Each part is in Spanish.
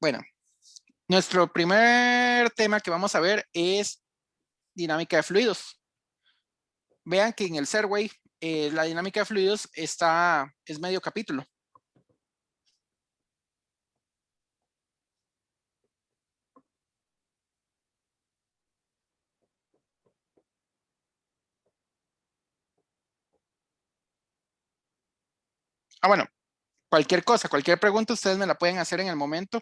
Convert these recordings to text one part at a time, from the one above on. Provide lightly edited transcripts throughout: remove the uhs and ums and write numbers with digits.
Bueno, nuestro primer tema que vamos a ver es dinámica de fluidos. Vean que en el Serway la dinámica de fluidos es medio capítulo. Bueno, cualquier cosa, cualquier pregunta, ustedes me la pueden hacer en el momento.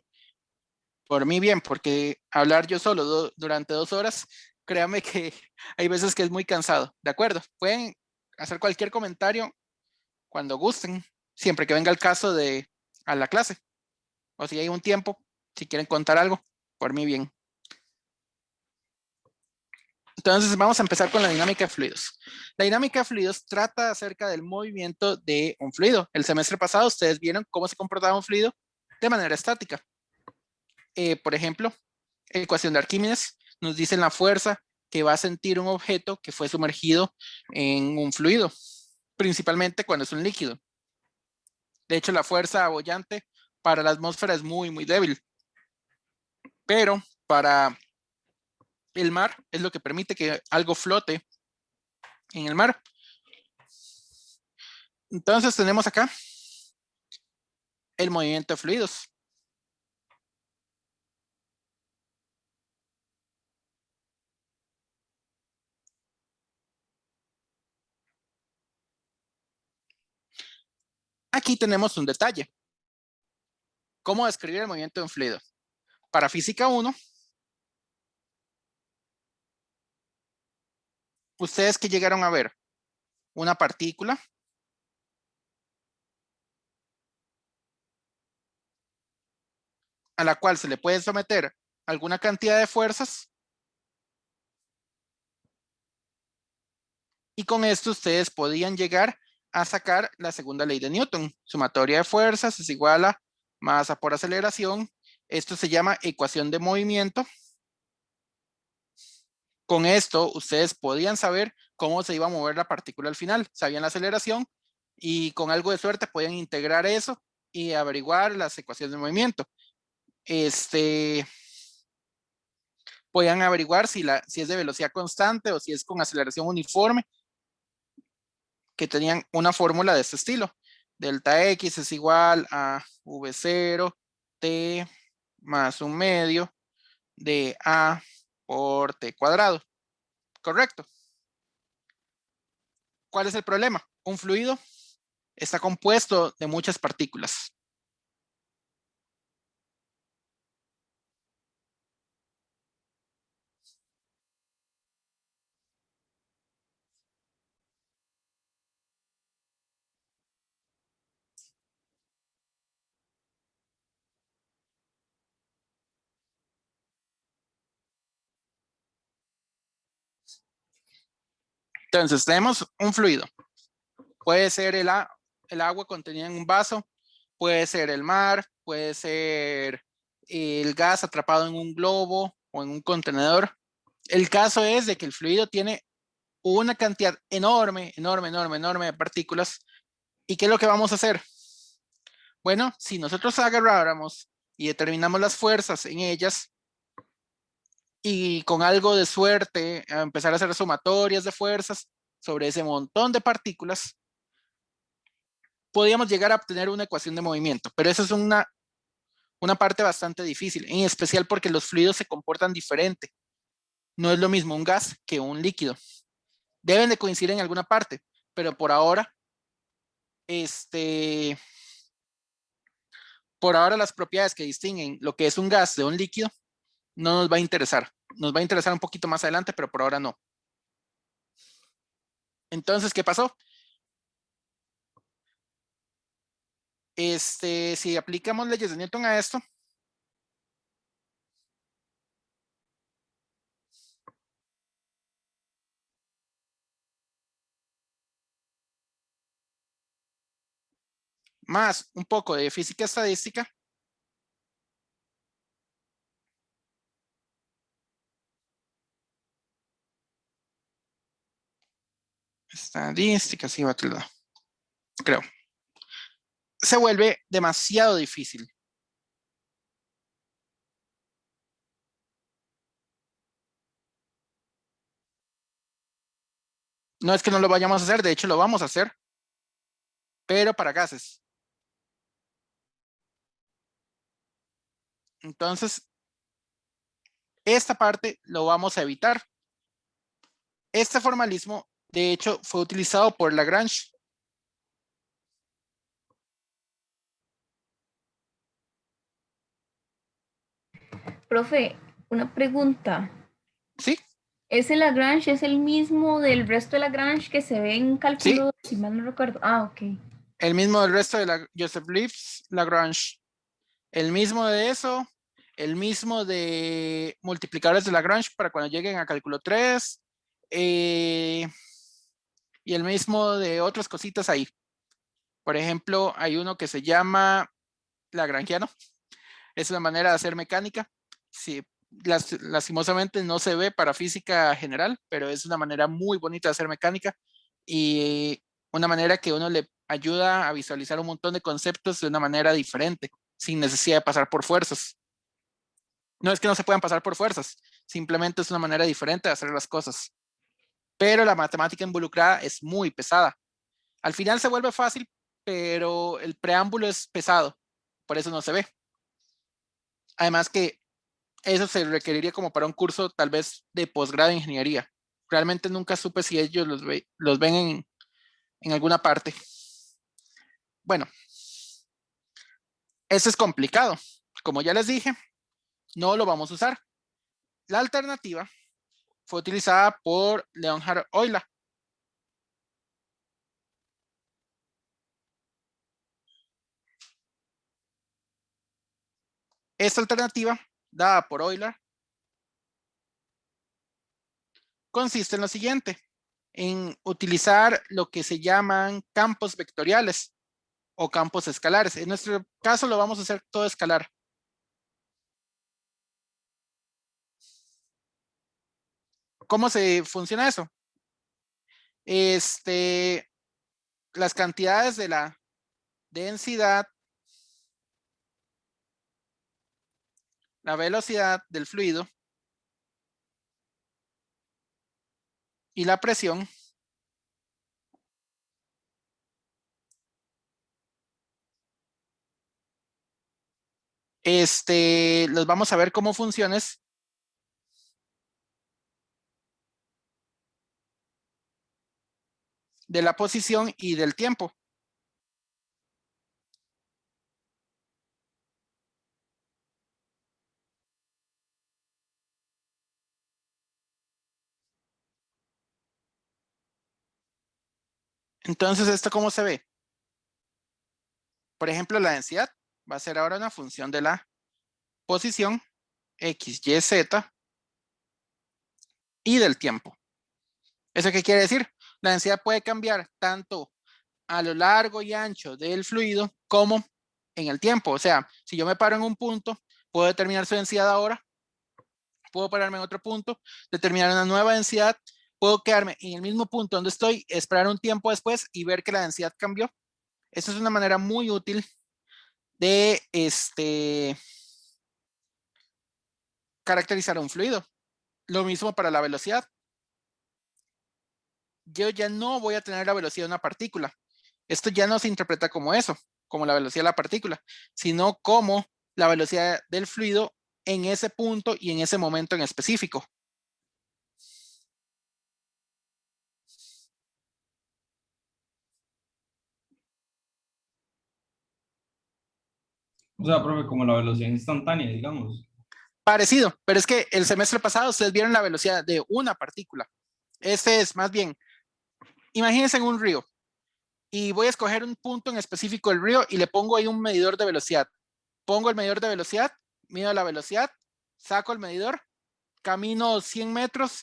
Por mí bien, porque hablar yo solo durante 2 horas, créanme que hay veces que es muy cansado. ¿De acuerdo? Pueden hacer cualquier comentario cuando gusten, siempre que venga el caso a la clase. O si hay un tiempo, si quieren contar algo, por mí bien. Entonces vamos a empezar con la dinámica de fluidos. La dinámica de fluidos trata acerca del movimiento de un fluido. El semestre pasado ustedes vieron cómo se comportaba un fluido de manera estática. Por ejemplo, ecuación de Arquímedes nos dice la fuerza que va a sentir un objeto que fue sumergido en un fluido, principalmente cuando es un líquido. De hecho, la fuerza abollante para la atmósfera es muy, muy débil, pero para el mar es lo que permite que algo flote en el mar. Entonces tenemos acá el movimiento de fluidos. Aquí tenemos un detalle. ¿Cómo describir el movimiento de un fluido? Para física 1, ustedes que llegaron a ver una partícula a la cual se le puede someter alguna cantidad de fuerzas, y con esto ustedes podían llegar a sacar la segunda ley de Newton. Sumatoria de fuerzas es igual a masa por aceleración. Esto se llama ecuación de movimiento. Con esto ustedes podían saber cómo se iba a mover la partícula al final. Sabían la aceleración y con algo de suerte podían integrar eso y averiguar las ecuaciones de movimiento. Podían averiguar si es de velocidad constante o si es con aceleración uniforme, que tenían una fórmula de este estilo. Delta X es igual a V0 T más un medio de A por T cuadrado. Correcto. ¿Cuál es el problema? Un fluido está compuesto de muchas partículas. Entonces, tenemos un fluido. Puede ser el agua contenida en un vaso, puede ser el mar, puede ser el gas atrapado en un globo o en un contenedor. El caso es de que el fluido tiene una cantidad enorme, enorme, enorme, enorme de partículas. ¿Y qué es lo que vamos a hacer? Bueno, si nosotros agarráramos y determinamos las fuerzas en ellas y con algo de suerte empezar a hacer sumatorias de fuerzas sobre ese montón de partículas, podríamos llegar a obtener una ecuación de movimiento, pero eso es una parte bastante difícil, en especial porque los fluidos se comportan diferente. No es lo mismo un gas que un líquido. Deben de coincidir en alguna parte, pero por ahora las propiedades que distinguen lo que es un gas de un líquido no nos va a interesar. Nos va a interesar un poquito más adelante, pero por ahora no. Entonces, ¿qué pasó? Si aplicamos leyes de Newton a esto, más un poco de física estadística, sí va a creo, se vuelve demasiado difícil. No es que no lo vayamos a hacer, de hecho lo vamos a hacer, pero para gases. Entonces, esta parte lo vamos a evitar. Este formalismo, de hecho, fue utilizado por Lagrange. Profe, una pregunta. ¿Sí? ¿Ese Lagrange es el mismo del resto de Lagrange que se ve en Sí, cálculo, si mal no recuerdo? Ah, ok. el mismo del resto de la Joseph Leaves, Lagrange. El mismo de eso, el mismo de multiplicadores de Lagrange para cuando lleguen a cálculo 3, y el mismo de otras cositas ahí. Por ejemplo, hay uno que se llama Lagrangiano. Es una manera de hacer mecánica. Sí, lastimosamente no se ve para física general, pero es una manera muy bonita de hacer mecánica y una manera que uno le ayuda a visualizar un montón de conceptos de una manera diferente, sin necesidad de pasar por fuerzas. No es que no se puedan pasar por fuerzas, simplemente es una manera diferente de hacer las cosas. Pero la matemática involucrada es muy pesada. Al final se vuelve fácil, pero el preámbulo es pesado, por eso no se ve. Además que eso se requeriría como para un curso tal vez de posgrado en ingeniería. Realmente nunca supe si ellos los ven en alguna parte. Bueno, eso es complicado. Como ya les dije, no lo vamos a usar. La alternativa fue utilizada por Leonhard Euler. Esta alternativa, dada por Euler, consiste en lo siguiente, en utilizar lo que se llaman campos vectoriales o campos escalares. En nuestro caso lo vamos a hacer todo escalar. ¿Cómo se funciona eso? Las cantidades de la densidad, la velocidad del fluido y la presión los vamos a ver como funciones de la posición y del tiempo. Entonces, ¿esto cómo se ve? Por ejemplo, la densidad va a ser ahora una función de la posición X, Y, Z y del tiempo. ¿Eso qué quiere decir? La densidad puede cambiar tanto a lo largo y ancho del fluido como en el tiempo. O sea, si yo me paro en un punto, puedo determinar su densidad ahora, puedo pararme en otro punto, determinar una nueva densidad, puedo quedarme en el mismo punto donde estoy, esperar un tiempo después y ver que la densidad cambió. Eso es una manera muy útil de caracterizar un fluido. Lo mismo para la velocidad. Yo ya no voy a tener la velocidad de una partícula. Esto ya no se interpreta como eso, como la velocidad de la partícula, sino como la velocidad del fluido en ese punto y en ese momento en específico. O sea, profe, como la velocidad instantánea, digamos. Parecido, pero es que el semestre pasado ustedes vieron la velocidad de una partícula. Este es más bien, imagínense en un río y voy a escoger un punto en específico del río y le pongo ahí un medidor de velocidad. Pongo el medidor de velocidad, mido la velocidad, saco el medidor, camino 100 metros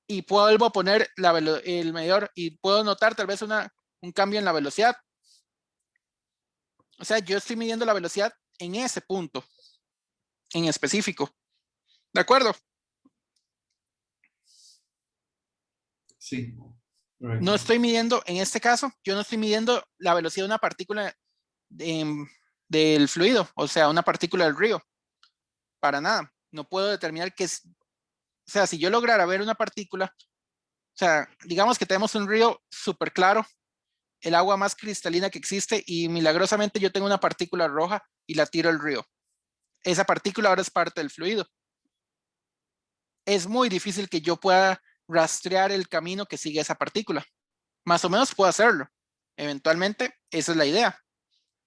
y vuelvo a poner el medidor y puedo notar tal vez un cambio en la velocidad. O sea, yo estoy midiendo la velocidad en ese punto en específico. ¿De acuerdo? Sí, No correcto. estoy midiendo, en este caso, yo no estoy midiendo la velocidad de una partícula del fluido, o sea, una partícula del río, para nada. No puedo determinar o sea, si yo lograra ver una partícula O sea, digamos que tenemos un río súper claro, el agua más cristalina que existe, y milagrosamente yo tengo una partícula roja y la tiro al río. Esa partícula ahora es parte del fluido. Es muy difícil que yo pueda rastrear el camino que sigue esa partícula. Más o menos puedo hacerlo. Eventualmente, esa es la idea.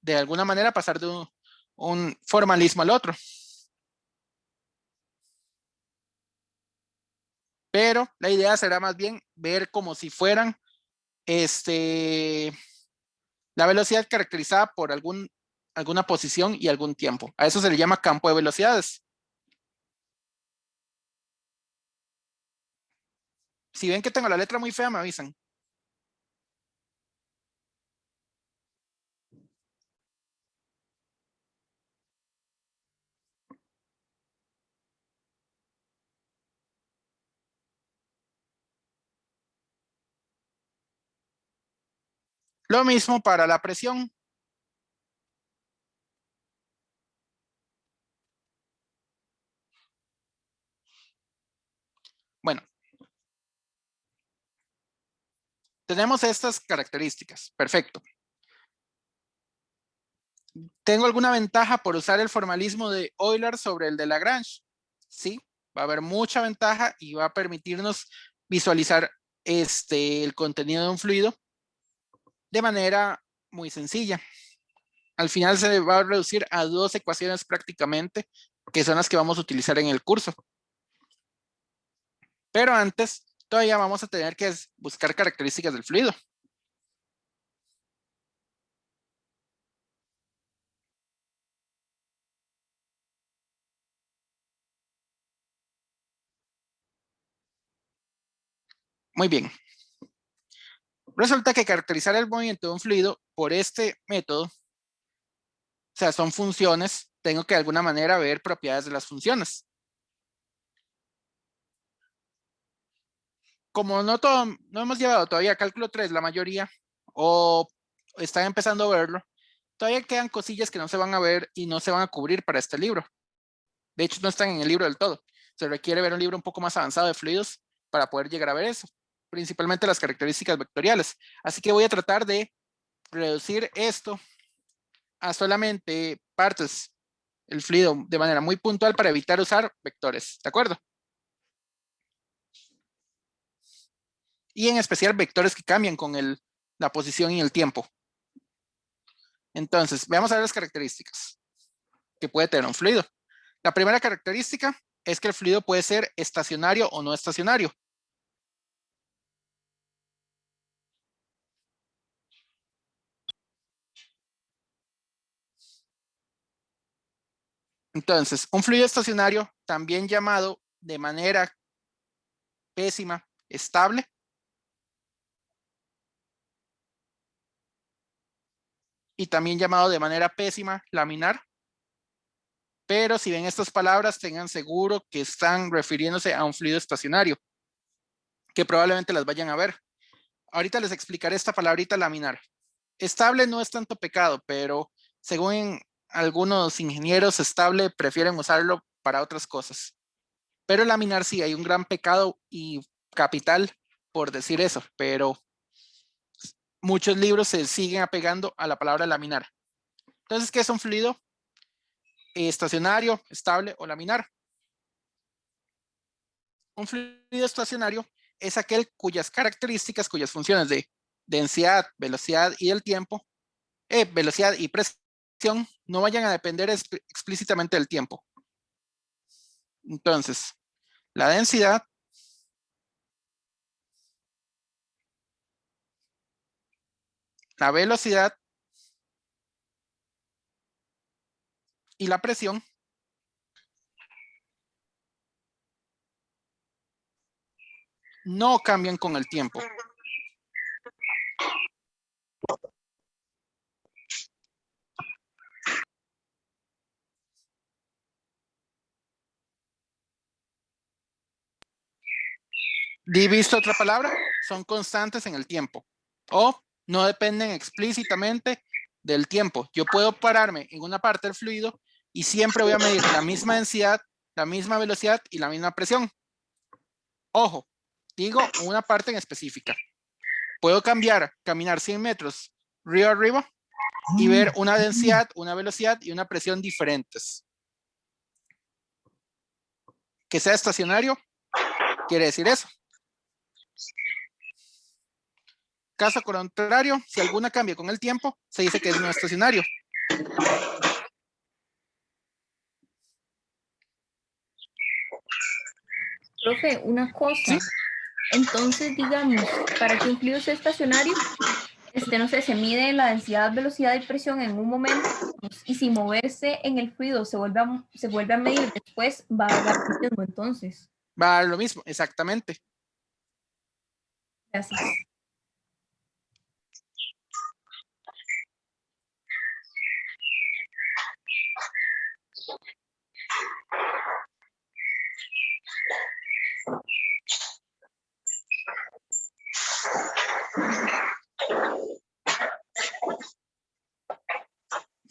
De alguna manera pasar de un formalismo al otro. Pero la idea será más bien ver como si fueran la velocidad caracterizada por alguna posición y algún tiempo. A eso se le llama campo de velocidades. Si ven que tengo la letra muy fea, me avisan. Lo mismo para la presión. Bueno, tenemos estas características. Perfecto. ¿Tengo alguna ventaja por usar el formalismo de Euler sobre el de Lagrange? Sí, va a haber mucha ventaja y va a permitirnos visualizar el contenido de un fluido de manera muy sencilla. Al final se va a reducir a 2 ecuaciones prácticamente, que son las que vamos a utilizar en el curso. Pero antes, todavía vamos a tener que buscar características del fluido. Muy bien. Resulta que caracterizar el movimiento de un fluido por este método, o sea, son funciones, tengo que de alguna manera ver propiedades de las funciones. Como no hemos llevado todavía cálculo 3 la mayoría, o están empezando a verlo, todavía quedan cosillas que no se van a ver y no se van a cubrir para este libro. De hecho, no están en el libro del todo. Se requiere ver un libro un poco más avanzado de fluidos para poder llegar a ver eso, principalmente las características vectoriales. Así que voy a tratar de reducir esto a solamente partes el fluido de manera muy puntual para evitar usar vectores, ¿de acuerdo? Y en especial vectores que cambian con la posición y el tiempo. Entonces, veamos a ver las características que puede tener un fluido. La primera característica es que el fluido puede ser estacionario o no estacionario. Entonces, un fluido estacionario, también llamado de manera pésima estable, y también llamado de manera pésima laminar. Pero si ven estas palabras, tengan seguro que están refiriéndose a un fluido estacionario, que probablemente las vayan a ver. Ahorita les explicaré esta palabrita laminar. Estable no es tanto pecado, pero según algunos ingenieros, estable prefieren usarlo para otras cosas. Pero laminar sí, hay un gran pecado y capital por decir eso, pero muchos libros se siguen apegando a la palabra laminar. Entonces, ¿qué es un fluido? Estacionario, estable o laminar. Un fluido estacionario es aquel cuyas características, cuyas funciones de densidad, velocidad y el tiempo, velocidad y presión, no vayan a depender explícitamente del tiempo. Entonces, la densidad la velocidad y la presión no cambian con el tiempo. ¿Visto otra palabra? Son constantes en el tiempo o no dependen explícitamente del tiempo. Yo puedo pararme en una parte del fluido y siempre voy a medir la misma densidad, la misma velocidad y la misma presión. Ojo, Digo una parte en específica. Puedo caminar 100 metros río arriba y ver una densidad, una velocidad y una presión diferentes. Que sea estacionario quiere decir eso. Caso contrario, si alguna cambia con el tiempo, se dice que es no estacionario. Profe, una cosa. ¿Sí? Entonces, digamos, para que un fluido sea estacionario, no sé, se mide la densidad, velocidad y presión en un momento, y si moverse en el fluido se vuelve a medir después, va a dar lo mismo entonces. Va a dar lo mismo, exactamente. Gracias.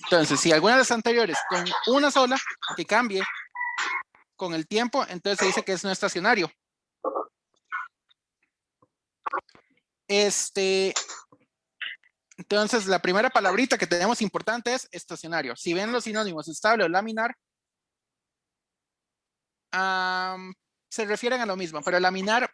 Entonces, si alguna de las anteriores con una sola que cambie con el tiempo, entonces se dice que es no estacionario. Entonces, la primera palabrita que tenemos importante es estacionario. Si ven los sinónimos estable o laminar, se refieren a lo mismo, pero laminar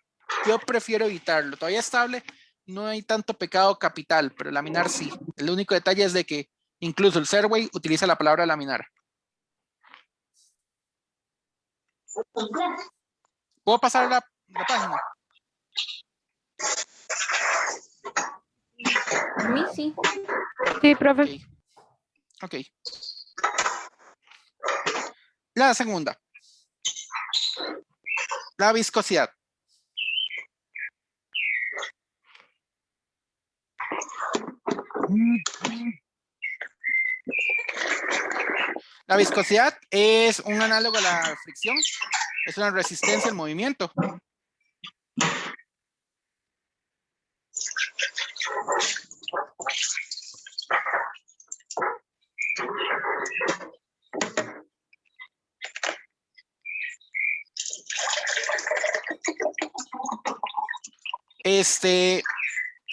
yo prefiero evitarlo. Todavía estable, no hay tanto pecado capital, pero laminar sí. El único detalle es de que incluso el Serway utiliza la palabra laminar. ¿Puedo pasar la página? A mí sí. Sí, profe. Ok. La segunda. La viscosidad. La viscosidad es un análogo a la fricción. Es una resistencia al movimiento.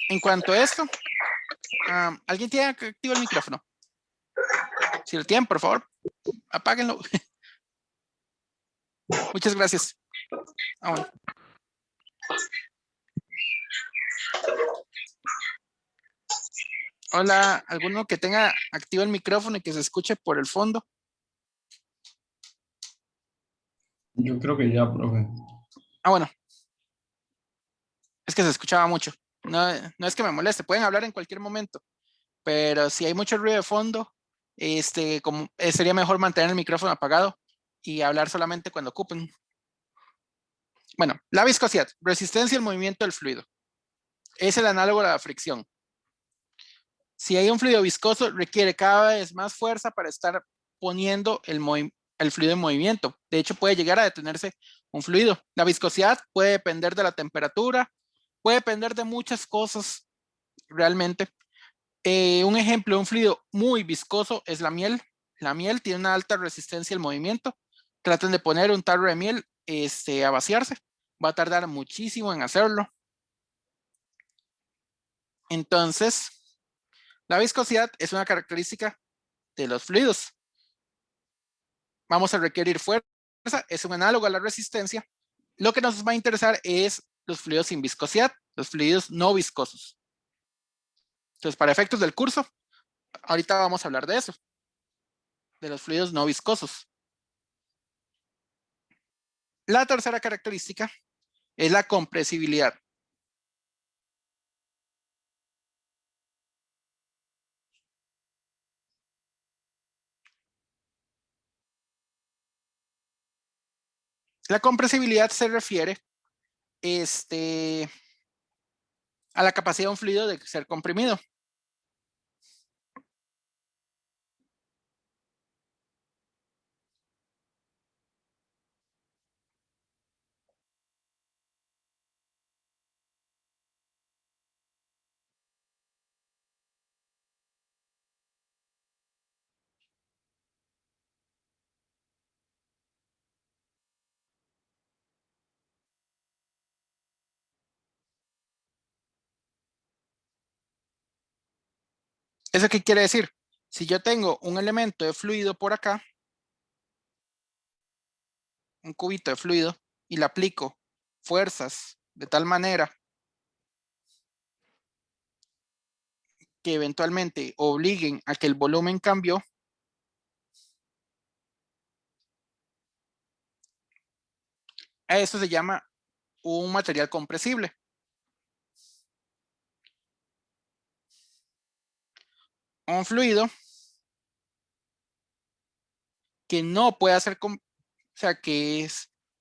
En cuanto a esto, ¿alguien tiene activo el micrófono? Si lo tienen, por favor, apáguenlo. Muchas gracias. Bueno. Hola, ¿alguno que tenga activo el micrófono y que se escuche por el fondo? Yo creo que ya, profe. Bueno. Es que se escuchaba mucho. No, no es que me moleste, pueden hablar en cualquier momento, pero si hay mucho ruido de fondo, sería mejor mantener el micrófono apagado y hablar solamente cuando ocupen. Bueno, la viscosidad, resistencia al movimiento del fluido. Es el análogo a la fricción. Si hay un fluido viscoso, requiere cada vez más fuerza para estar poniendo el fluido en movimiento. De hecho, puede llegar a detenerse un fluido. La viscosidad puede depender de la temperatura, puede depender de muchas cosas realmente. Un ejemplo de un fluido muy viscoso es la miel. La miel tiene una alta resistencia al movimiento. Traten de poner un tarro de miel a vaciarse. Va a tardar muchísimo en hacerlo. Entonces, la viscosidad es una característica de los fluidos. Vamos a requerir fuerza. Es un análogo a la resistencia. Lo que nos va a interesar es los fluidos sin viscosidad, los fluidos no viscosos. Entonces, para efectos del curso, ahorita vamos a hablar de eso, de los fluidos no viscosos. La tercera característica es la compresibilidad. La compresibilidad se refiere a la capacidad de un fluido de ser comprimido. ¿Eso qué quiere decir? Si yo tengo un elemento de fluido por acá, un cubito de fluido, y le aplico fuerzas de tal manera que eventualmente obliguen a que el volumen cambió, a eso se llama un material compresible. Un fluido que no puede hacer, o sea, que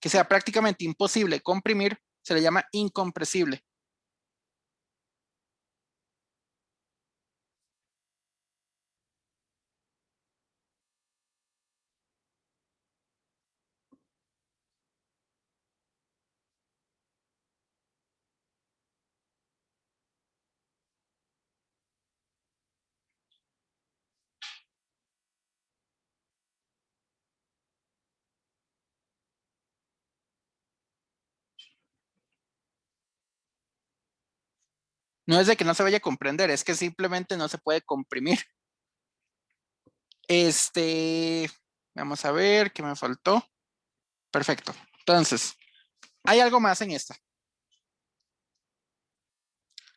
sea prácticamente imposible comprimir, se le llama incompresible. No es de que no se vaya a comprender, es que simplemente no se puede comprimir. Vamos a ver qué me faltó. Perfecto. Entonces, hay algo más en esta.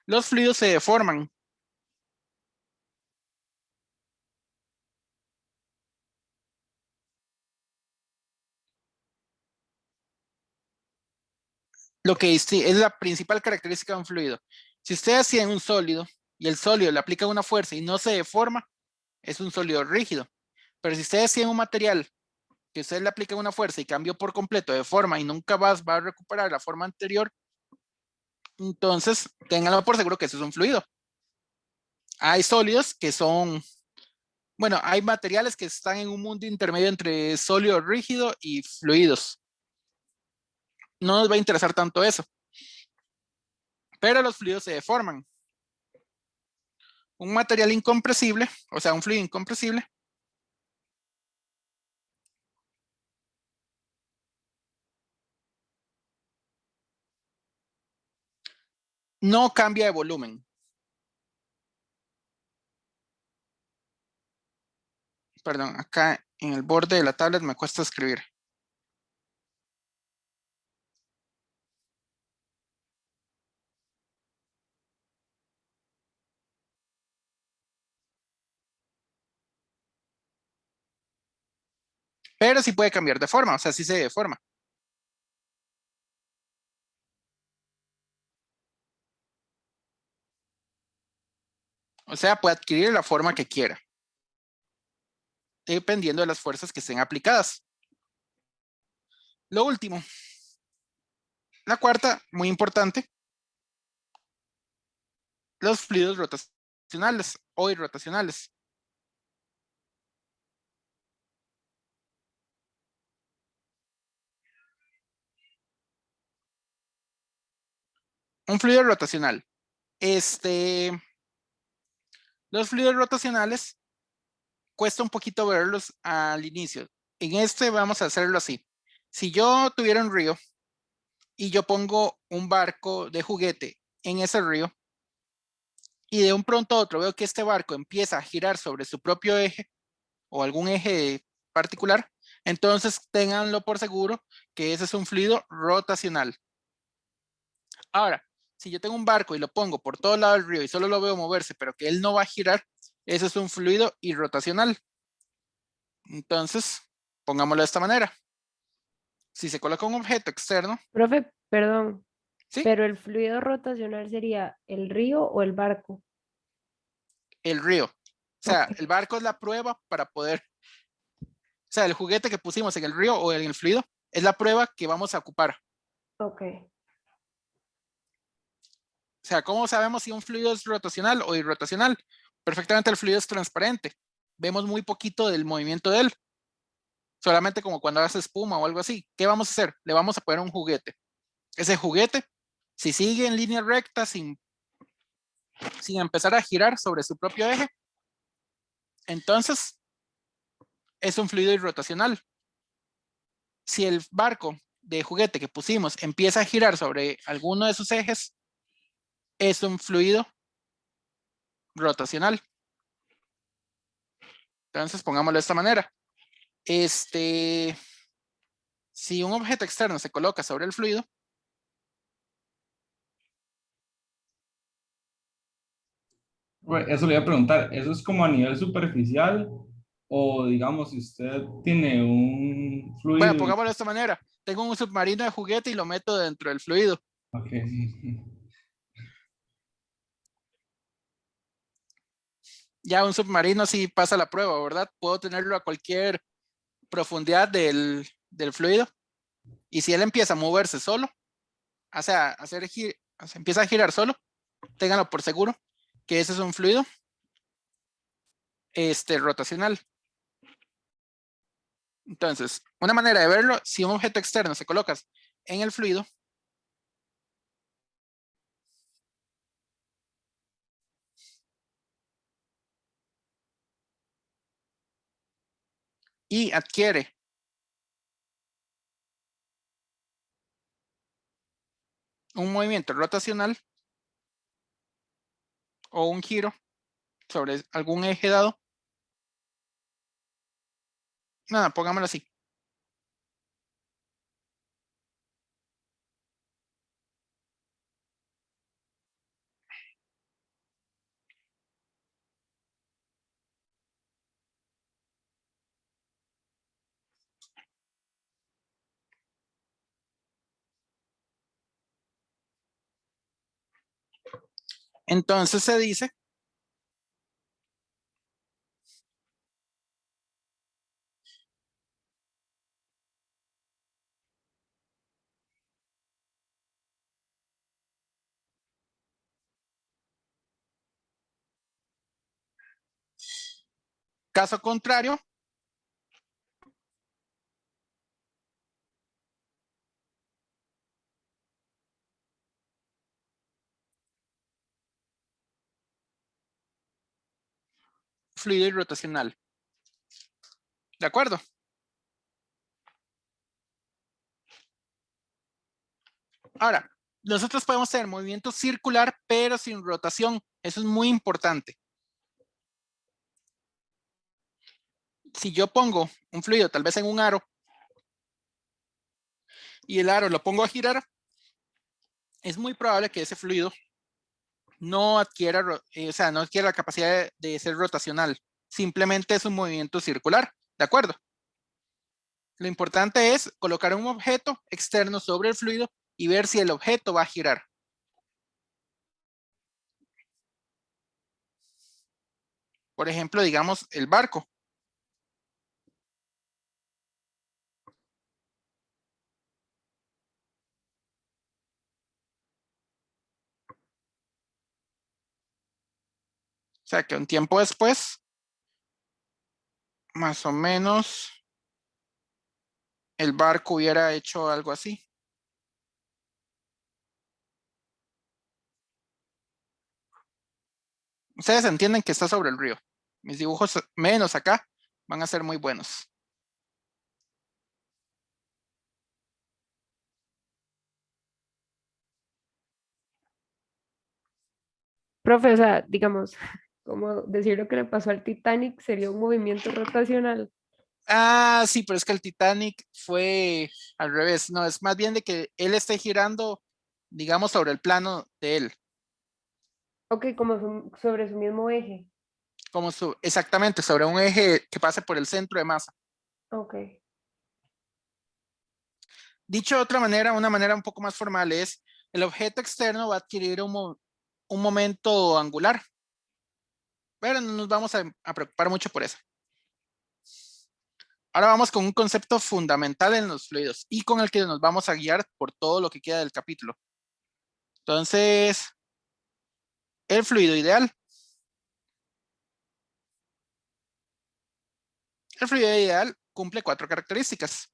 Los fluidos se deforman. Lo que es la principal característica de un fluido. Si ustedes tienen un sólido y el sólido le aplica una fuerza y no se deforma, es un sólido rígido. Pero si ustedes tienen un material que ustedes le aplican una fuerza y cambió por completo de forma y nunca va a recuperar la forma anterior, entonces ténganlo por seguro que eso es un fluido. Hay sólidos que son, bueno, hay materiales que están en un mundo intermedio entre sólido rígido y fluidos. No nos va a interesar tanto eso. Pero los fluidos se deforman. Un material incompresible, o sea, un fluido incompresible, no cambia de volumen. Perdón, acá en el borde de la tablet me cuesta escribir. Pero sí puede cambiar de forma, o sea, sí se deforma. O sea, puede adquirir la forma que quiera, dependiendo de las fuerzas que estén aplicadas. Lo último, la cuarta, muy importante, los fluidos rotacionales o irrotacionales. Un fluido rotacional. Los fluidos rotacionales cuesta un poquito verlos al inicio. En este vamos a hacerlo así. Si yo tuviera un río y yo pongo un barco de juguete en ese río y de un pronto a otro veo que este barco empieza a girar sobre su propio eje o algún eje particular, entonces ténganlo por seguro que ese es un fluido rotacional. Ahora, si yo tengo un barco y lo pongo por todo lado del río y solo lo veo moverse, pero que él no va a girar, ese es un fluido irrotacional. Entonces, pongámoslo de esta manera. Si se coloca un objeto externo, Profe, perdón, ¿sí? pero el fluido rotacional sería el río o el barco. El río. O sea, Ok. el barco es la prueba para poder, o sea, el juguete que pusimos en el río o en el fluido es la prueba que vamos a ocupar. Ok. O sea, ¿cómo sabemos si un fluido es rotacional o irrotacional? Perfectamente el fluido es transparente. Vemos muy poquito del movimiento de él. Solamente como cuando hace espuma o algo así. ¿Qué vamos a hacer? Le vamos a poner un juguete. Ese juguete, si sigue en línea recta sin empezar a girar sobre su propio eje, entonces es un fluido irrotacional. Si el barco de juguete que pusimos empieza a girar sobre alguno de sus ejes, es un fluido rotacional. Entonces, pongámoslo de esta manera. Si un objeto externo se coloca sobre el fluido, Bueno, eso le iba a preguntar, ¿eso es como a nivel superficial o digamos si usted tiene un bueno, fluido y... pongámoslo de esta manera. Tengo un submarino de juguete y lo meto dentro del fluido. Ok, sí. Ya un submarino sí pasa la prueba, ¿verdad? Puedo tenerlo a cualquier profundidad del fluido. Y si él empieza a moverse solo, o sea, empieza a girar solo, ténganlo por seguro que ese es un fluido rotacional. Entonces, una manera de verlo, si un objeto externo se coloca en el fluido, y adquiere un movimiento rotacional o un giro sobre algún eje dado, nada, pongámoslo así. Entonces se dice caso contrario, fluido y rotacional. ¿De acuerdo? Ahora, nosotros podemos tener movimiento circular, pero sin rotación. Eso es muy importante. Si yo pongo un fluido tal vez en un aro y el aro lo pongo a girar, es muy probable que ese fluido no adquiera, no adquiera la capacidad de ser rotacional. Simplemente es un movimiento circular. ¿De acuerdo? Lo importante es colocar un objeto externo sobre el fluido y ver si el objeto va a girar. Por ejemplo, digamos el barco. O sea que un tiempo después, más o menos, el barco hubiera hecho algo así. Ustedes entienden que está sobre el río. Mis dibujos menos acá van a ser muy buenos. Profe, o sea, digamos, como decir lo que le pasó al Titanic sería un movimiento rotacional. Ah, sí, pero es que el Titanic fue al revés. No, es más bien de que él esté girando, digamos, sobre el plano de él. Ok, como sobre su mismo eje. Exactamente, sobre un eje que pase por el centro de masa. Ok. Dicho de otra manera, una manera un poco más formal es, el objeto externo va a adquirir un momento angular, pero no nos vamos a preocupar mucho por eso. Ahora vamos con un concepto fundamental en los fluidos y con el que nos vamos a guiar por todo lo que queda del capítulo. Entonces, el fluido ideal. El fluido ideal cumple 4 características.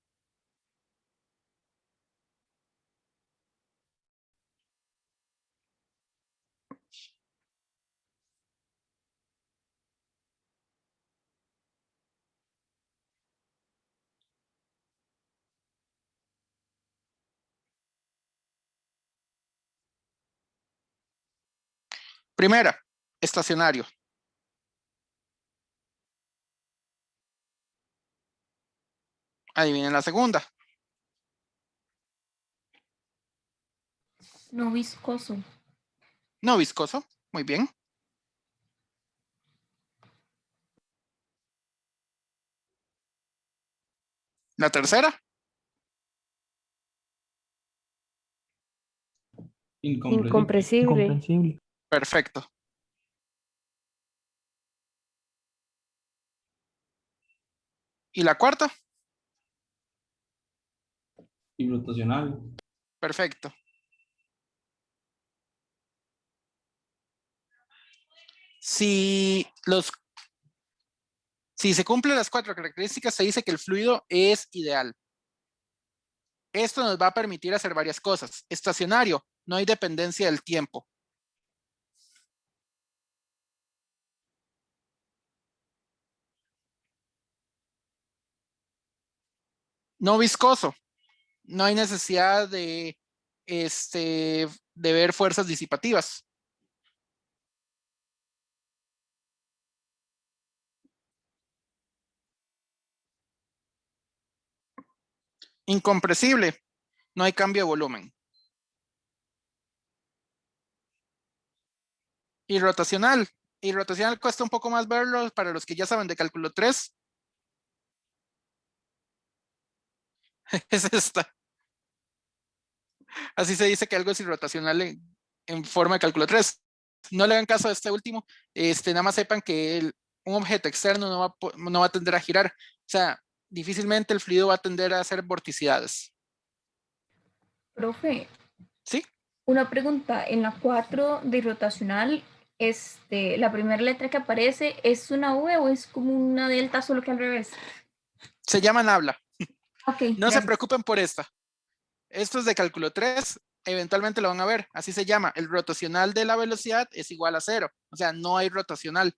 Primera, estacionario. Adivinen la segunda. No viscoso. No viscoso. Muy bien. La tercera. Incomprensible. Incomprensible. Perfecto. ¿Y la cuarta? Irrotacional. Perfecto. Si se cumplen las 4 características, se dice que el fluido es ideal. Esto nos va a permitir hacer varias cosas. Estacionario, no hay dependencia del tiempo. No viscoso, no hay necesidad de ver fuerzas disipativas. Incompresible, no hay cambio de volumen. Irrotacional, irrotacional cuesta un poco más verlo para los que ya saben de cálculo 3. Es esta. Así se dice que algo es irrotacional en forma de cálculo 3. No le hagan caso a este último. Nada más sepan que un objeto externo no va a tender a girar. O sea, difícilmente el fluido va a tender a hacer vorticidades. Profe, ¿Sí? una pregunta. En la 4 de rotacional, la primera letra que aparece, ¿es una V o es como una delta, solo que al revés? Se llaman habla. Ok, No se gracias. preocupen por esta. Esto es de cálculo 3. Eventualmente lo van a ver. Así se llama. El rotacional de la velocidad es igual a 0. O sea, no hay rotacional.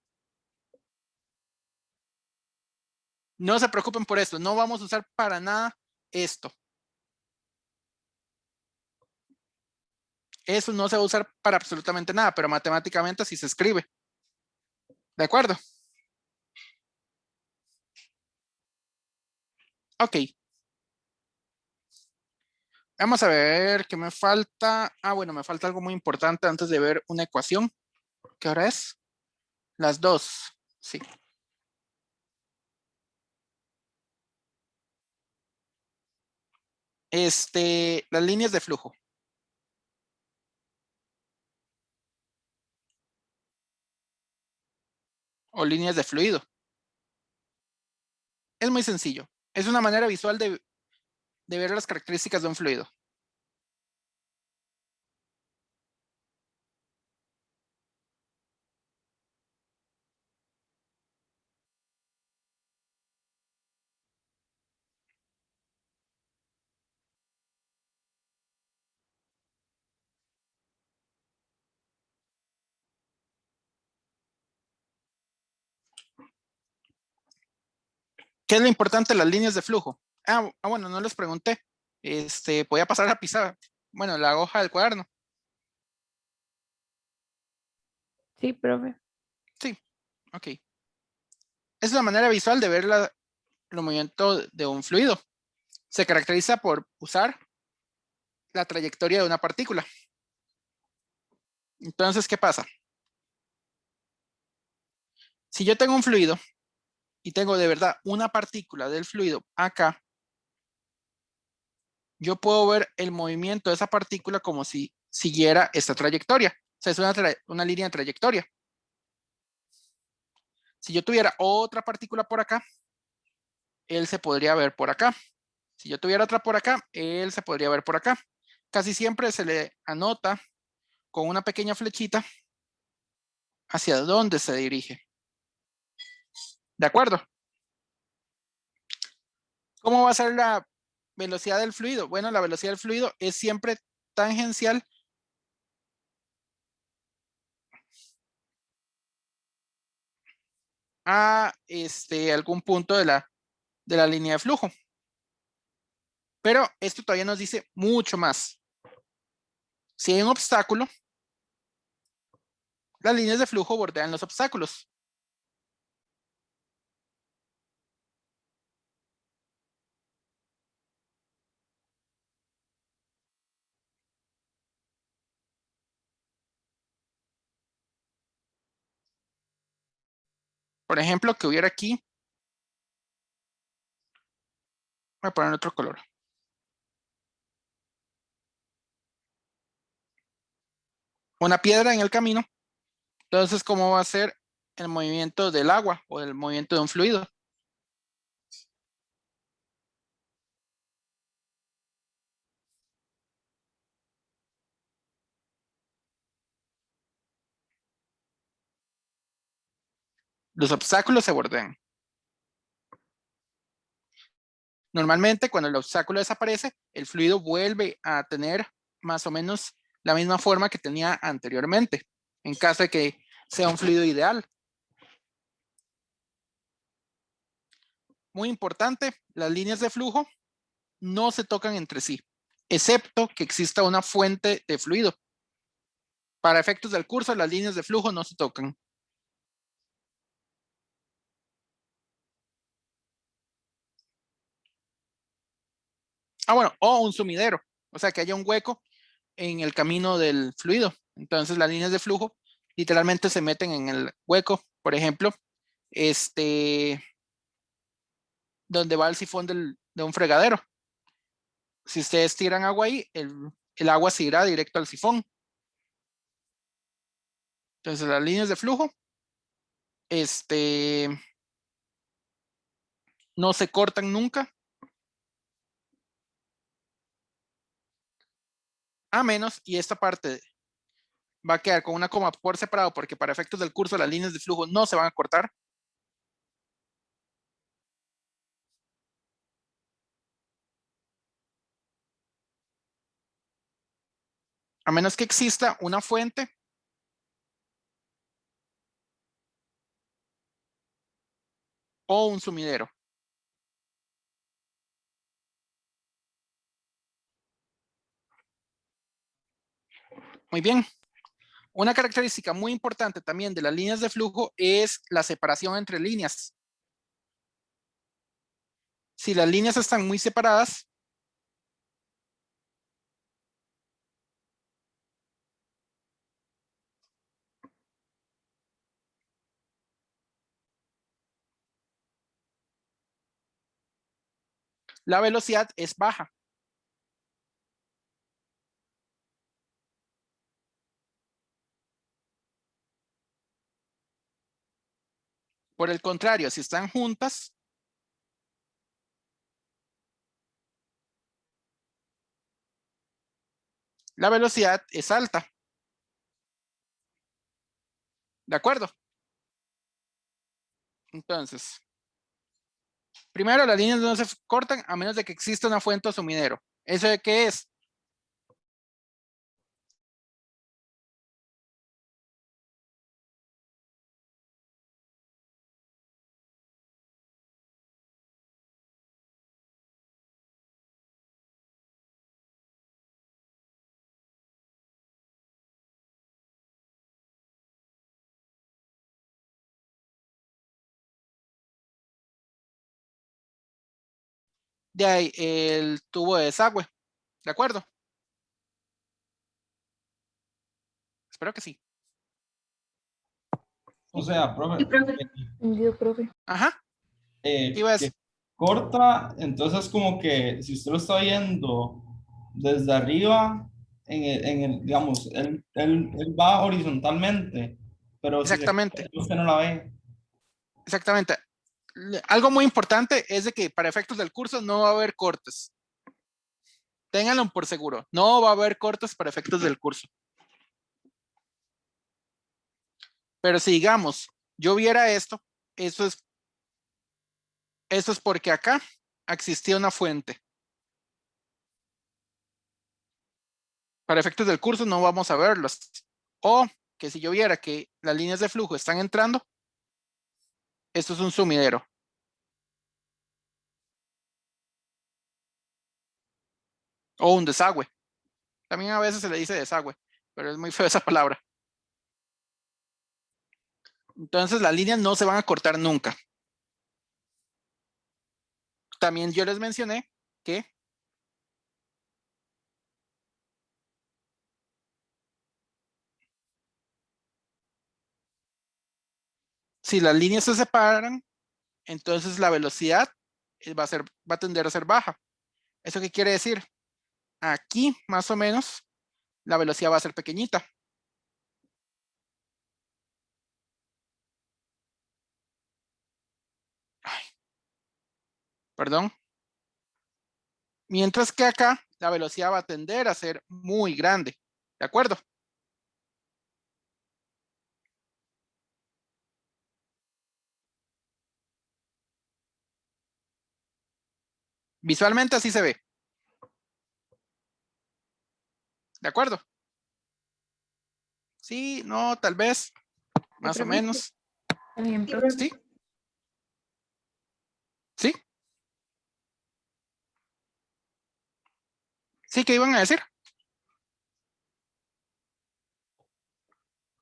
No se preocupen por esto. No vamos a usar para nada esto. Eso no se va a usar para absolutamente nada, pero matemáticamente así se escribe. ¿De acuerdo? Ok. Vamos a ver qué me falta. Ah, bueno, me falta algo muy importante antes de ver una ecuación. ¿Qué hora es? Las 2. Sí. Las líneas de flujo. O líneas de fluido. Es muy sencillo. Es una manera visual de ver las características de un fluido. ¿Qué es lo importante de las líneas de flujo? Bueno, no les pregunté. Voy a pasar a pisar. Bueno, la hoja del cuaderno. Sí, profe. Sí, ok. Es una manera visual de ver el movimiento de un fluido. Se caracteriza por usar la trayectoria de una partícula. Entonces, ¿qué pasa? Si yo tengo un fluido y tengo de verdad una partícula del fluido acá, yo puedo ver el movimiento de esa partícula como si siguiera esta trayectoria. O sea, es una línea de trayectoria. Si yo tuviera otra partícula por acá, él se podría ver por acá. Si yo tuviera otra por acá, él se podría ver por acá. Casi siempre se le anota con una pequeña flechita hacia dónde se dirige. ¿De acuerdo? ¿Cómo va a ser la velocidad del fluido? Bueno, la velocidad del fluido es siempre tangencial a algún punto de la línea de flujo. Pero esto todavía nos dice mucho más. Si hay un obstáculo, las líneas de flujo bordean los obstáculos. Por ejemplo, que hubiera aquí. Voy a poner otro color. Una piedra en el camino. Entonces, ¿cómo va a ser el movimiento del agua o el movimiento de un fluido? Los obstáculos se bordean. Normalmente, cuando el obstáculo desaparece, el fluido vuelve a tener más o menos la misma forma que tenía anteriormente, en caso de que sea un fluido ideal. Muy importante, las líneas de flujo no se tocan entre sí, excepto que exista una fuente de fluido. Para efectos del curso, las líneas de flujo no se tocan. Bueno, o un sumidero, o sea, que haya un hueco en el camino del fluido. Entonces, las líneas de flujo literalmente se meten en el hueco. Por ejemplo, donde va el sifón de un fregadero. Si ustedes tiran agua ahí, el agua se irá directo al sifón. Entonces, las líneas de flujo no se cortan nunca, a menos, y esta parte va a quedar con una coma por separado, porque para efectos del curso las líneas de flujo no se van a cortar. A menos que exista una fuente o un sumidero. Muy bien. Una característica muy importante también de las líneas de flujo es la separación entre líneas. Si las líneas están muy separadas, la velocidad es baja. Por el contrario, si están juntas, la velocidad es alta. ¿De acuerdo? Entonces, primero, las líneas no se cortan a menos de que exista una fuente o sumidero. ¿Eso de qué es? De ahí el tubo de desagüe. ¿De acuerdo? Espero que sí. O sea, profe, Entendido, profe. Ajá. ¿Qué iba a que decir? corta, entonces como que si usted lo está viendo desde arriba, digamos, él va horizontalmente, pero si se corta, Exactamente. usted no la ve. Exactamente. Algo muy importante es de que para efectos del curso no va a haber cortes. Ténganlo por seguro. No va a haber cortes para efectos del curso. Pero si digamos, yo viera esto, eso es porque acá existía una fuente. Para efectos del curso no vamos a verlos. O que si yo viera que las líneas de flujo están entrando, esto es un sumidero. O un desagüe. También a veces se le dice desagüe, pero es muy feo esa palabra. Entonces las líneas no se van a cortar nunca. También yo les mencioné que Si las líneas se separan, entonces la velocidad va a tender a ser baja. ¿Eso qué quiere decir? Aquí, más o menos, la velocidad va a ser pequeñita. Ay, perdón. Mientras que acá, la velocidad va a tender a ser muy grande. ¿De acuerdo? Visualmente así se ve. ¿De acuerdo? Sí, no, tal vez, más o profe. menos. Por ejemplo, Sí, sí. Sí, ¿qué iban a decir?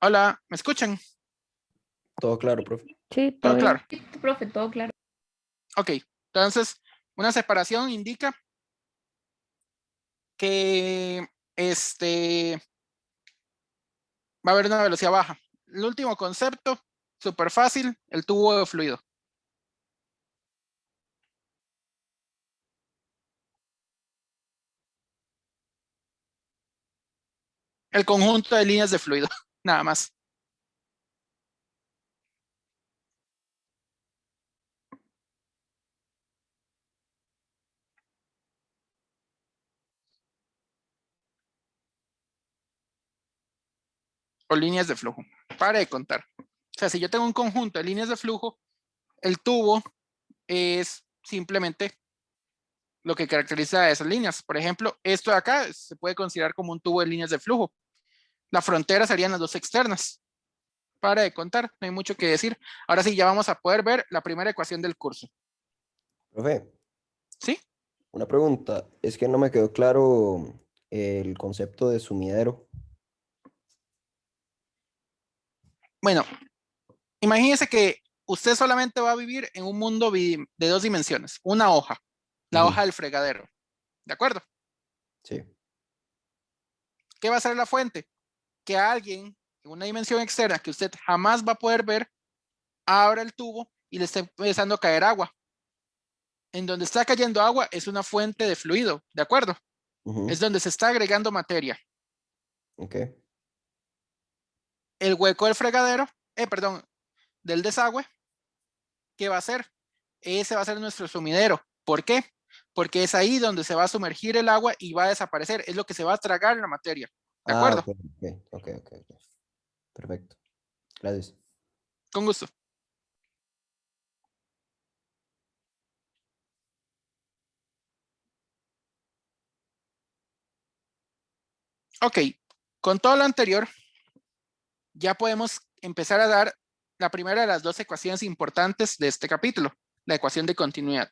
Hola, ¿me escuchan? Todo claro, profe. Sí, Todo todo bien. claro. sí, profe, todo claro. Ok, entonces, una separación indica que va a haber una velocidad baja. El último concepto, súper fácil, el tubo de fluido. El conjunto de líneas de fluido, nada más. O líneas de flujo. Para de contar. O sea, si yo tengo un conjunto de líneas de flujo, el tubo es simplemente lo que caracteriza a esas líneas. Por ejemplo, esto de acá se puede considerar como un tubo de líneas de flujo. La frontera serían las dos externas. Para de contar, no hay mucho que decir. Ahora sí, ya vamos a poder ver la primera ecuación del curso. Profe, ¿Sí? una pregunta. Es que no me quedó claro el concepto de sumidero. Bueno, imagínese que usted solamente va a vivir en un mundo de dos dimensiones. Una hoja, la hoja Ujú, del fregadero. ¿De acuerdo? sí. ¿Qué va a ser la fuente? Que alguien en una dimensión externa que usted jamás va a poder ver, abra el tubo y le esté empezando a caer agua. En donde está cayendo agua es una fuente de fluido, ¿de acuerdo? Es Ujú, donde se está agregando materia. ok. El hueco del fregadero, perdón, del desagüe, ¿qué va a ser? Ese va a ser nuestro sumidero. ¿Por qué? Porque es ahí donde se va a sumergir el agua y va a desaparecer. Es lo que se va a tragar la materia. ¿De Ah, acuerdo? ok, ok. Perfecto. Gracias. Con gusto. Ok, con todo lo anterior, ya podemos empezar a dar la primera de las dos ecuaciones importantes de este capítulo, la ecuación de continuidad.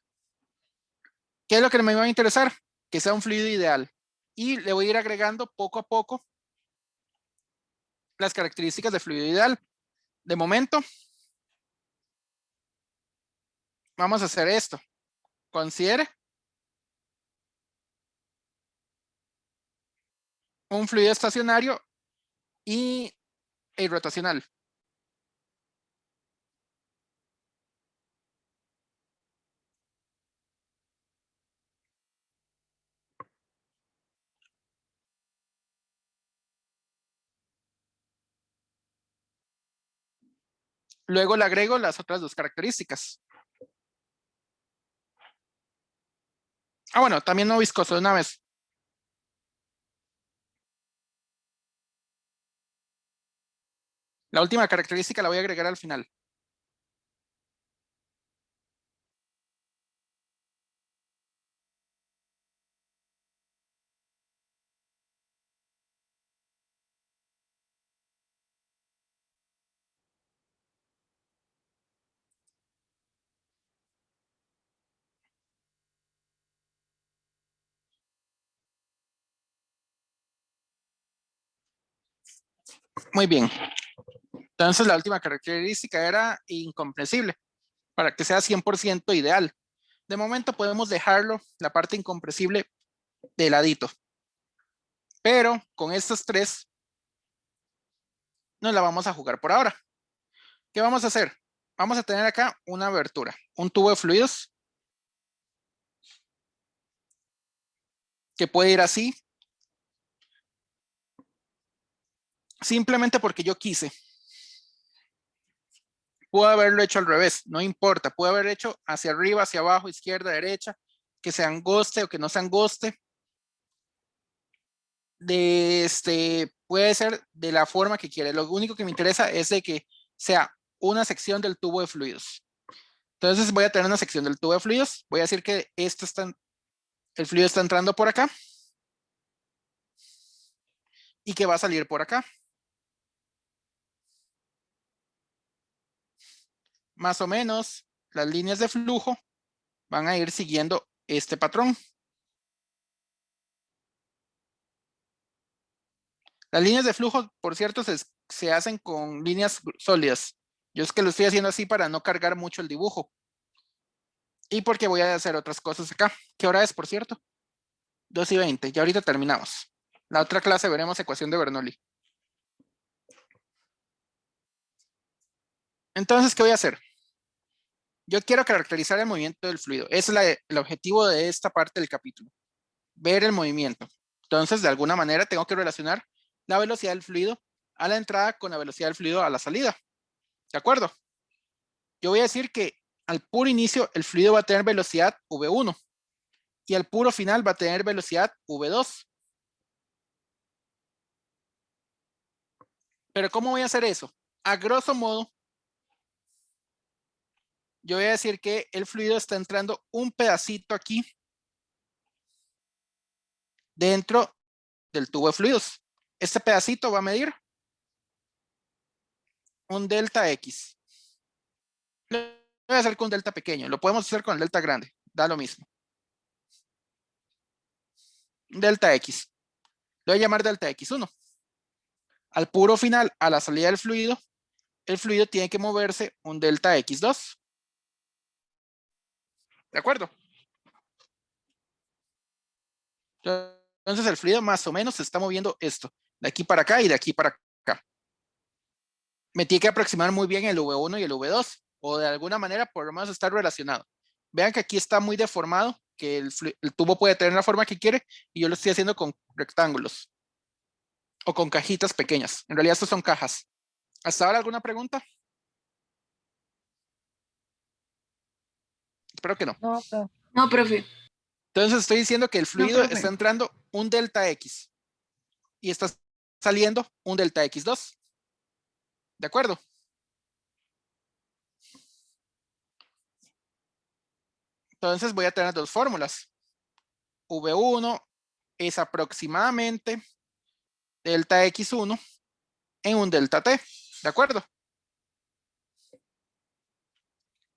¿Qué es lo que me va a interesar? Que sea un fluido ideal. Y le voy a ir agregando poco a poco las características de fluido ideal. De momento, vamos a hacer esto. Considere un fluido estacionario y rotacional. Luego le agrego las otras dos características. Ah, bueno, también no viscoso de una vez. La última característica la voy a agregar al final. Muy bien. Entonces la última característica era incompresible, para que sea 100% ideal. De momento podemos dejarlo, la parte incompresible, de ladito. Pero con estas tres, nos la vamos a jugar por ahora. ¿Qué vamos a hacer? vamos a tener acá una abertura, un tubo de fluidos que puede ir así, simplemente porque yo quise. Puedo haberlo hecho al revés, no importa. Puedo haber hecho hacia arriba, hacia abajo, izquierda, derecha, que se angoste o que no se angoste. Puede ser de la forma que quiere. Lo único que me interesa es de que sea una sección del tubo de fluidos. Entonces voy a tener una sección del tubo de fluidos. Voy a decir que el fluido está entrando por acá y que va a salir por acá. Más o menos las líneas de flujo van a ir siguiendo este patrón. Las líneas de flujo, por cierto, se hacen con líneas sólidas. Yo es que lo estoy haciendo así para no cargar mucho el dibujo. Y porque voy a hacer otras cosas acá. ¿Qué hora es, por cierto? 2:20. Ya ahorita terminamos. La otra clase veremos ecuación de Bernoulli. Entonces, ¿qué voy a hacer? Yo quiero caracterizar el movimiento del fluido. Ese es el objetivo de esta parte del capítulo. Ver el movimiento. Entonces, de alguna manera, tengo que relacionar la velocidad del fluido a la entrada con la velocidad del fluido a la salida. ¿De acuerdo? Yo voy a decir que al puro inicio el fluido va a tener velocidad V1 y al puro final va a tener velocidad V2. Pero ¿cómo voy a hacer eso? A grosso modo, yo voy a decir que el fluido está entrando un pedacito aquí dentro del tubo de fluidos. Este pedacito va a medir un delta X. Lo voy a hacer con un delta pequeño. Lo podemos hacer con el delta grande. Da lo mismo. Delta X. Lo voy a llamar delta X1. Al puro final, a la salida del fluido, el fluido tiene que moverse un delta X2. ¿De acuerdo? Entonces el fluido más o menos se está moviendo esto. De aquí para acá y de aquí para acá. Me tiene que aproximar muy bien el V1 y el V2. O de alguna manera por lo menos estar relacionado. Vean que aquí está muy deformado. Que el tubo puede tener la forma que quiere. Y yo lo estoy haciendo con rectángulos. O con cajitas pequeñas. En realidad estos son cajas. ¿Hasta ahora alguna pregunta? Espero que no. No, profe. No, profe. Entonces estoy diciendo que el fluido profe. está entrando un delta X y está saliendo un delta X2. ¿De acuerdo? Entonces voy a tener dos fórmulas. V1 es aproximadamente delta X1 en un delta T. ¿De acuerdo?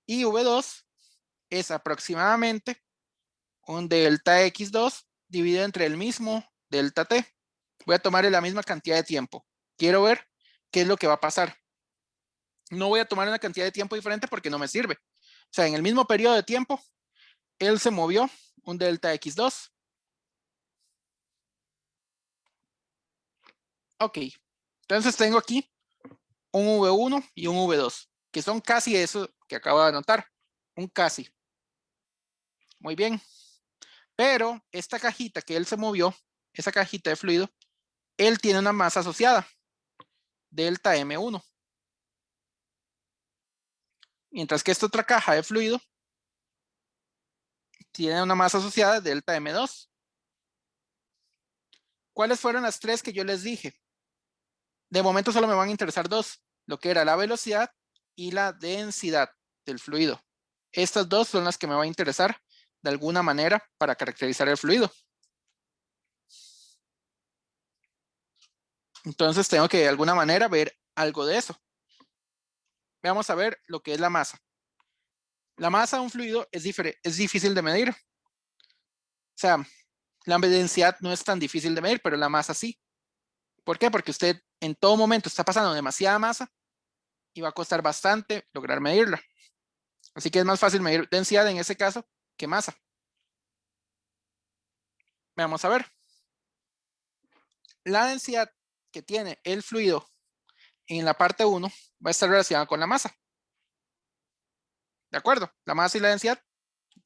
Y V2 es aproximadamente un delta X2 dividido entre el mismo delta T. Voy a tomar la misma cantidad de tiempo. Quiero ver qué es lo que va a pasar. No voy a tomar una cantidad de tiempo diferente porque no me sirve. O sea, en el mismo periodo de tiempo, él se movió un delta X2. Ok. Entonces tengo aquí un V1 y un V2, que son casi eso que acabo de anotar. Un casi. Muy bien. Pero esta cajita que él se movió, esa cajita de fluido, él tiene una masa asociada, delta M1. Mientras que esta otra caja de fluido tiene una masa asociada, delta M2. ¿Cuáles fueron las tres que yo les dije? De momento solo me van a interesar dos, lo que era la velocidad y la densidad del fluido. Estas dos son las que me van a interesar de alguna manera para caracterizar el fluido. Entonces tengo que de alguna manera ver algo de eso. Vamos a ver lo que es la masa. La masa de un fluido es difícil de medir. O sea, la densidad no es tan difícil de medir, pero la masa sí. ¿Por qué? Porque usted en todo momento está pasando demasiada masa y va a costar bastante lograr medirla. Así que es más fácil medir densidad en ese caso que masa. Vamos a ver. La densidad que tiene el fluido en la parte 1 va a estar relacionada con la masa. ¿De acuerdo? La masa y la densidad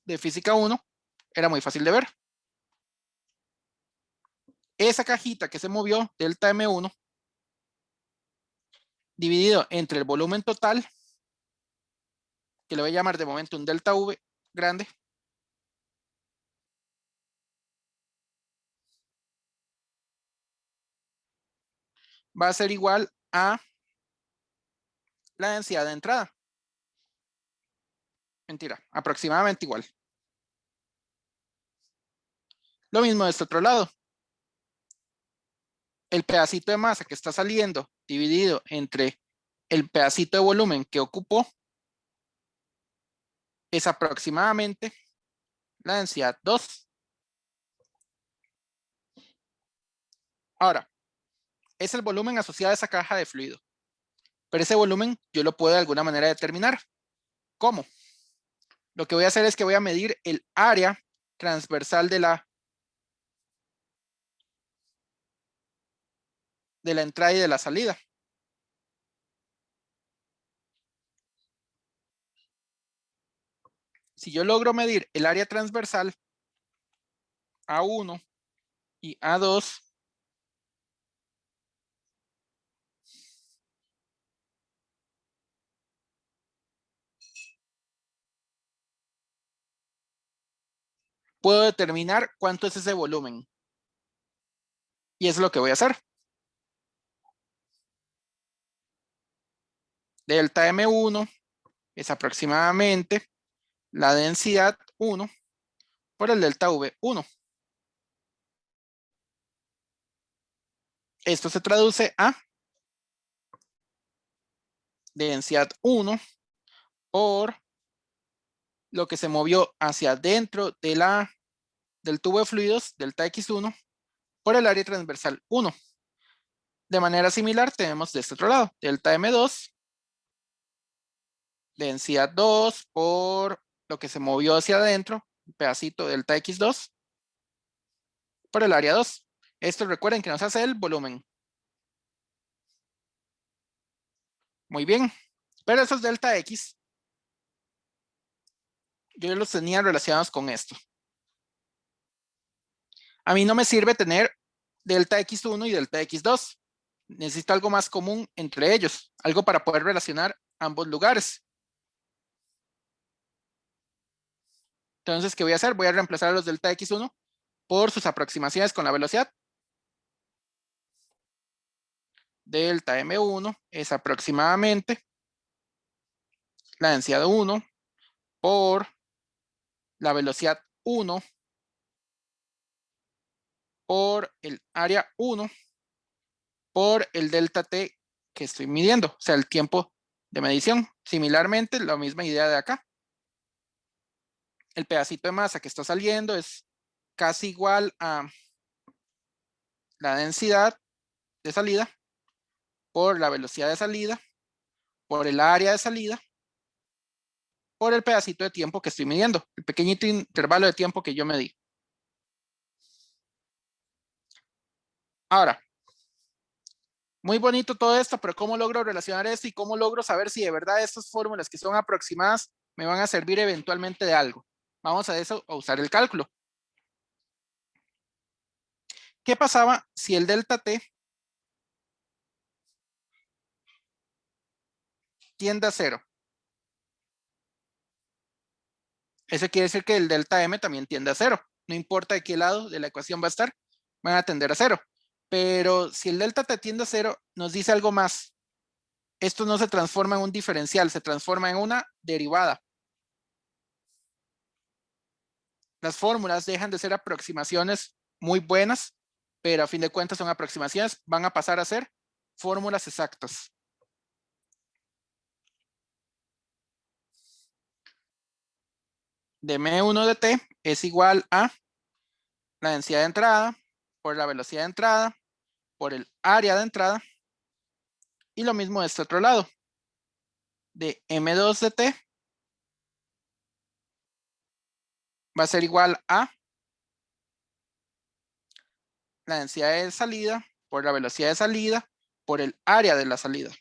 de física 1 era muy fácil de ver. Esa cajita que se movió, delta M1, dividido entre el volumen total, que le voy a llamar de momento un delta V grande, va a ser igual a la densidad de entrada. Mentira, aproximadamente igual. Lo mismo de este otro lado. El pedacito de masa que está saliendo dividido entre el pedacito de volumen que ocupó es aproximadamente la densidad 2. Ahora, es el volumen asociado a esa caja de fluido. Pero ese volumen yo lo puedo de alguna manera determinar. ¿Cómo? Lo que voy a hacer es que voy a medir el área transversal de la entrada y de la salida. Si yo logro medir el área transversal A1 y A2, puedo determinar cuánto es ese volumen. Y eso es lo que voy a hacer. Delta M1 es aproximadamente la densidad 1 por el delta V1. Esto se traduce a densidad 1 por lo que se movió hacia adentro de del tubo de fluidos, delta X1, por el área transversal 1. De manera similar tenemos de este otro lado, delta M2, densidad 2 por lo que se movió hacia adentro, un pedacito delta X2, por el área 2. Esto recuerden que nos hace el volumen. Muy bien, pero esos delta X, yo los tenía relacionados con esto. A mí no me sirve tener delta X1 y delta X2. Necesito algo más común entre ellos, algo para poder relacionar ambos lugares. Entonces, ¿qué voy a hacer? Voy a reemplazar a los delta X1 por sus aproximaciones con la velocidad. Delta M1 es aproximadamente la densidad 1 por la velocidad 1 por el área 1 por el delta T que estoy midiendo, o sea, el tiempo de medición. Similarmente, la misma idea de acá. El pedacito de masa que está saliendo es casi igual a la densidad de salida por la velocidad de salida, por el área de salida, por el pedacito de tiempo que estoy midiendo, el pequeñito intervalo de tiempo que yo medí. Ahora, muy bonito todo esto, pero ¿cómo logro relacionar esto y cómo logro saber si de verdad estas fórmulas que son aproximadas me van a servir eventualmente de algo? Vamos a eso, a usar el cálculo. ¿Qué pasaba si el delta T tiende a 0? Eso quiere decir que el delta M también tiende a 0. No importa de qué lado de la ecuación va a estar, van a tender a 0. Pero si el delta T tiende a 0, nos dice algo más. Esto no se transforma en un diferencial, se transforma en una derivada. Las fórmulas dejan de ser aproximaciones muy buenas, pero a fin de cuentas son aproximaciones, van a pasar a ser fórmulas exactas. De M1 de T es igual a la densidad de entrada por la velocidad de entrada por el área de entrada y lo mismo de este otro lado. De M2 de T va a ser igual a la densidad de salida por la velocidad de salida por el área de la salida.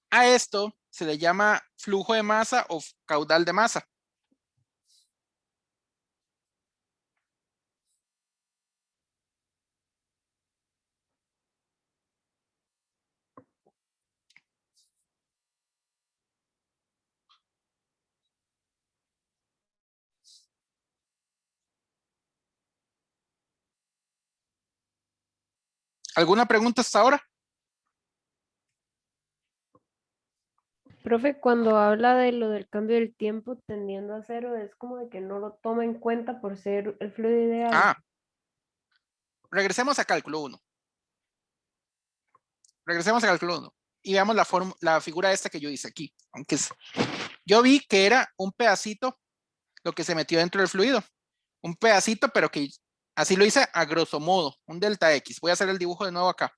A esto se le llama flujo de masa o caudal de masa. ¿Alguna pregunta hasta ahora? Profe, cuando habla de lo del cambio del tiempo tendiendo a cero, es como de que no lo toma en cuenta por ser el fluido ideal. Ah, regresemos a cálculo 1. Regresemos a cálculo 1 y veamos la figura esta que yo hice aquí. Yo vi que era un pedacito lo que se metió dentro del fluido. Un pedacito, pero que así lo hice a grosso modo, un delta X. Voy a hacer el dibujo de nuevo acá.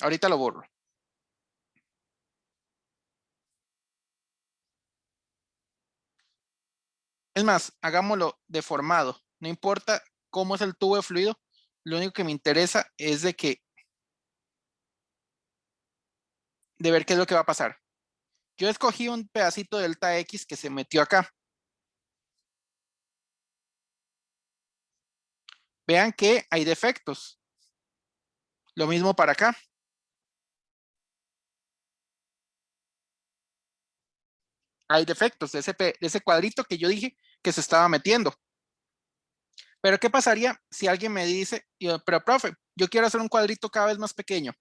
Ahorita lo borro. Es más, hagámoslo deformado. No importa cómo es el tubo de fluido. Lo único que me interesa es de ver qué es lo que va a pasar. Yo escogí un pedacito de delta X que se metió acá. Vean que hay defectos. Lo mismo para acá. Hay defectos de ese cuadrito que yo dije que se estaba metiendo. Pero ¿qué pasaría si alguien me dice, pero profe, yo quiero hacer un cuadrito cada vez más pequeño?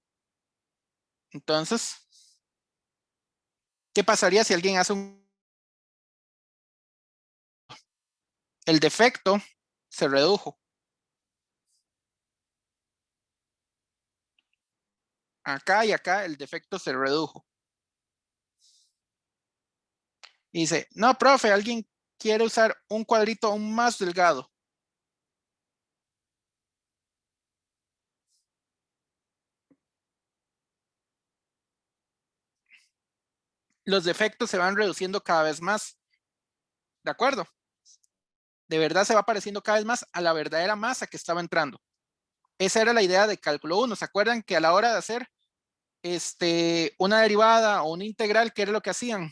Entonces, ¿qué pasaría si alguien hace el defecto se redujo? Acá y acá el defecto se redujo. Y dice, no, profe, alguien quiere usar un cuadrito aún más delgado. Los defectos se van reduciendo cada vez más. ¿De acuerdo? De verdad se va pareciendo cada vez más a la verdadera masa que estaba entrando. Esa era la idea de cálculo 1. ¿Se acuerdan que a la hora de hacer una derivada o una integral, qué era lo que hacían?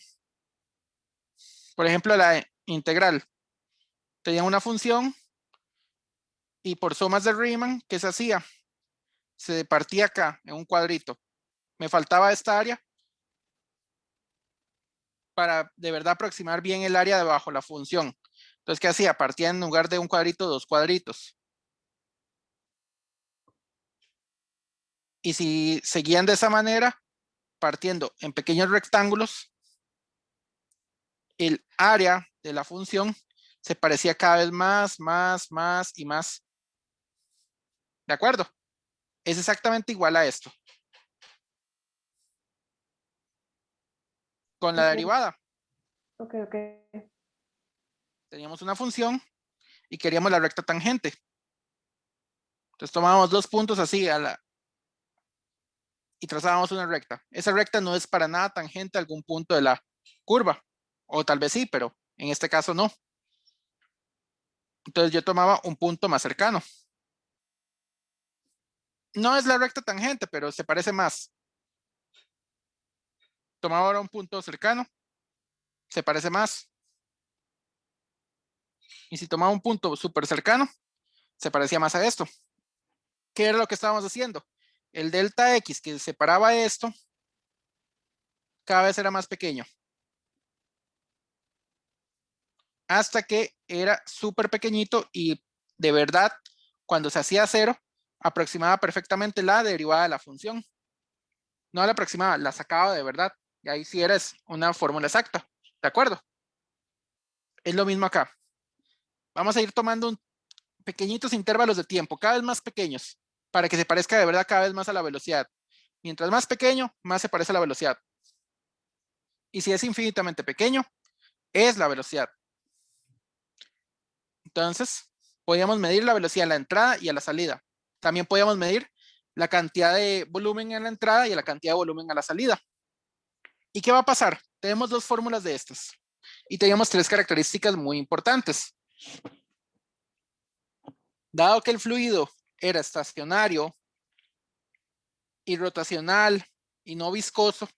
Por ejemplo, la integral. Tenían una función y por sumas de Riemann, ¿qué se hacía? Se partía acá en un cuadrito. Me faltaba esta área para de verdad aproximar bien el área debajo la función. Entonces, ¿qué hacía? Partía en lugar de un cuadrito, dos cuadritos. Y si seguían de esa manera, partiendo en pequeños rectángulos, el área de la función se parecía cada vez más, más y más. ¿De acuerdo? Es exactamente igual a esto. Con la derivada. Ok. Teníamos una función y queríamos la recta tangente. Entonces tomábamos dos puntos así y trazábamos una recta. Esa recta no es para nada tangente a algún punto de la curva. O tal vez sí, pero en este caso no. Entonces yo tomaba un punto más cercano. No es la recta tangente, pero se parece más. Tomaba ahora un punto cercano. Se parece más. Y si tomaba un punto súper cercano, se parecía más a esto. ¿Qué era lo que estábamos haciendo? El delta X que separaba esto, cada vez era más pequeño. Hasta que era súper pequeñito y de verdad, cuando se hacía cero, aproximaba perfectamente la derivada de la función. No la aproximaba, la sacaba de verdad. Y ahí sí eres una fórmula exacta. ¿De acuerdo? Es lo mismo acá. Vamos a ir tomando pequeñitos intervalos de tiempo, cada vez más pequeños, para que se parezca de verdad cada vez más a la velocidad. Mientras más pequeño, más se parece a la velocidad. Y si es infinitamente pequeño, es la velocidad. Entonces, podíamos medir la velocidad a la entrada y a la salida. También podíamos medir la cantidad de volumen en la entrada y la cantidad de volumen a la salida. ¿Y qué va a pasar? Tenemos dos fórmulas de estas. Y teníamos tres características muy importantes. Dado que el fluido era estacionario y rotacional y no viscoso,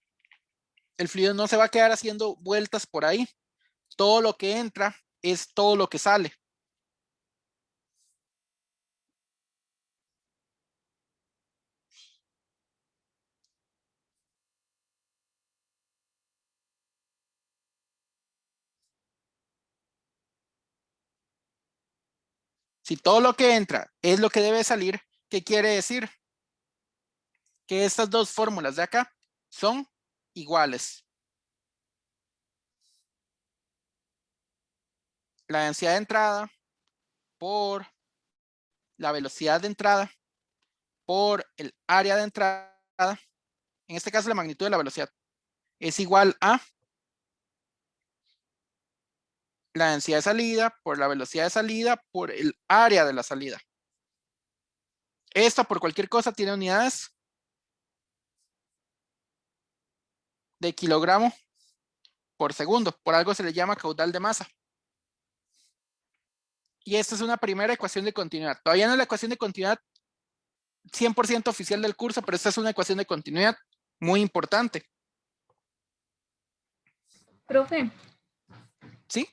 El fluido no se va a quedar haciendo vueltas por ahí. Todo lo que entra es todo lo que sale. Si todo lo que entra es lo que debe salir, ¿qué quiere decir? Que estas dos fórmulas de acá son iguales. La densidad de entrada por la velocidad de entrada por el área de entrada, en este caso la magnitud de la velocidad, es igual a la densidad de salida por la velocidad de salida por el área de la salida. Esto por cualquier cosa tiene unidades de kilogramo por segundo. Por algo se le llama caudal de masa. Y esta es una primera ecuación de continuidad. Todavía no es la ecuación de continuidad 100% oficial del curso, pero esta es una ecuación de continuidad muy importante. Profe. ¿Sí?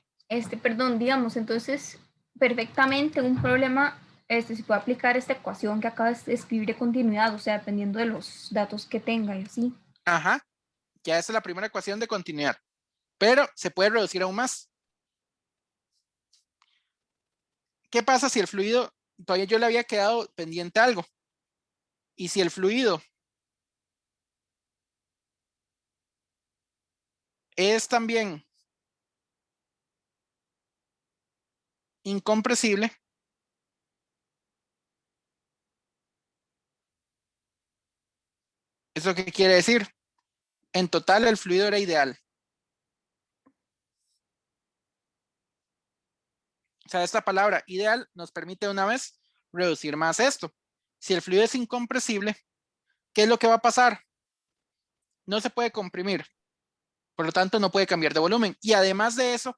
Perdón, digamos, entonces, perfectamente un problema se puede aplicar esta ecuación que acaba de escribir de continuidad, o sea, dependiendo de los datos que tenga y así. Ajá, ya esa es la primera ecuación de continuidad, pero se puede reducir aún más. ¿Qué pasa si el fluido, todavía yo le había quedado pendiente algo? Y si el fluido es también incompresible, ¿eso qué quiere decir? En total el fluido era ideal. O sea, esta palabra ideal nos permite una vez reducir más esto. Si el fluido es incompresible, ¿qué es lo que va a pasar? No se puede comprimir, por lo tanto no puede cambiar de volumen. Y además de eso,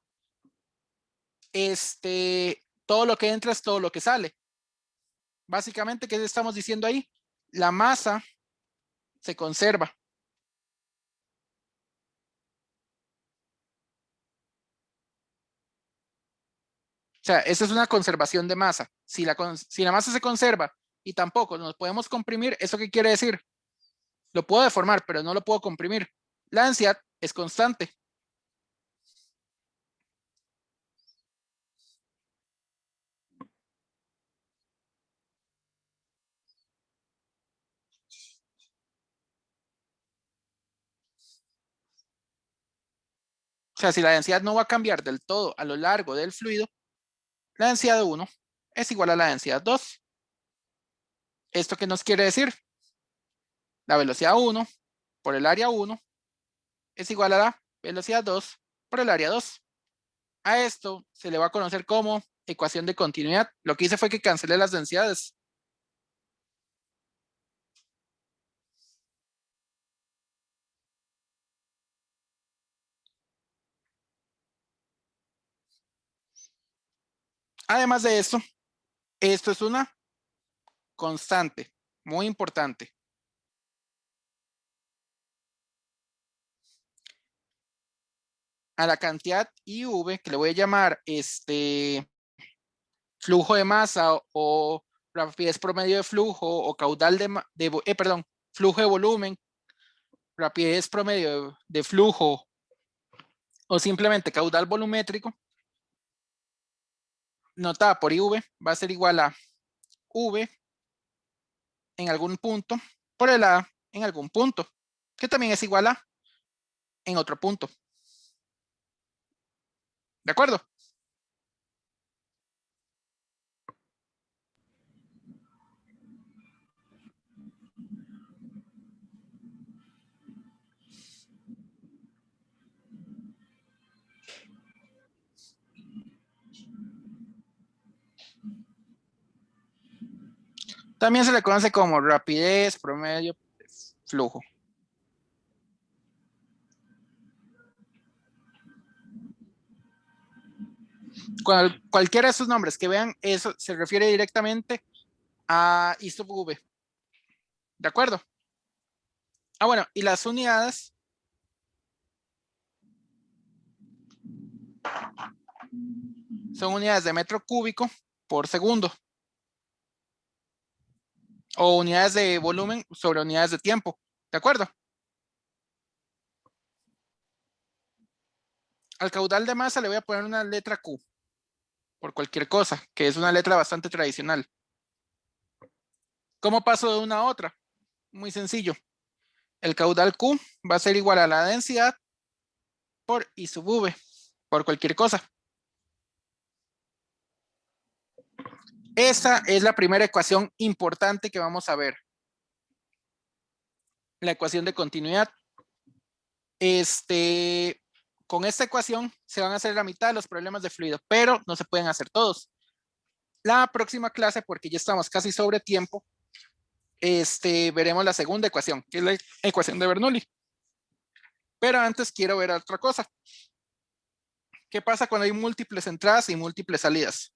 todo lo que entra es todo lo que sale. Básicamente, ¿qué estamos diciendo ahí? La masa se conserva. O sea, esa es una conservación de masa. Si la masa se conserva y tampoco nos podemos comprimir, ¿eso qué quiere decir? Lo puedo deformar, pero no lo puedo comprimir. La densidad es constante. O sea, si la densidad no va a cambiar del todo a lo largo del fluido, la densidad de 1 es igual a la densidad 2. ¿Esto qué nos quiere decir? La velocidad 1 por el área 1 es igual a la velocidad 2 por el área 2. A esto se le va a conocer como ecuación de continuidad. Lo que hice fue que cancelé las densidades. Además de esto es una constante, muy importante. A la cantidad IV, que le voy a llamar flujo de masa o rapidez promedio de flujo o caudal flujo de volumen, rapidez promedio de flujo o simplemente caudal volumétrico, notada por IV, va a ser igual a V en algún punto por el A en algún punto, que también es igual a en otro punto. ¿De acuerdo? También se le conoce como rapidez promedio de flujo. Cualquiera de esos nombres que vean, eso se refiere directamente a ISOP V. ¿De acuerdo? Ah, bueno, y las unidades Son unidades de metro cúbico por segundo. O unidades de volumen sobre unidades de tiempo. ¿De acuerdo? Al caudal de masa le voy a poner una letra Q. Por cualquier cosa, que es una letra bastante tradicional. ¿Cómo paso de una a otra? Muy sencillo. El caudal Q va a ser igual a la densidad por I sub V, por cualquier cosa. Esta es la primera ecuación importante que vamos a ver. La ecuación de continuidad. Con esta ecuación se van a hacer la mitad de los problemas de fluido, pero no se pueden hacer todos. La próxima clase, porque ya estamos casi sobre tiempo, veremos la segunda ecuación, que es la ecuación de Bernoulli. Pero antes quiero ver otra cosa. ¿Qué pasa cuando hay múltiples entradas y múltiples salidas?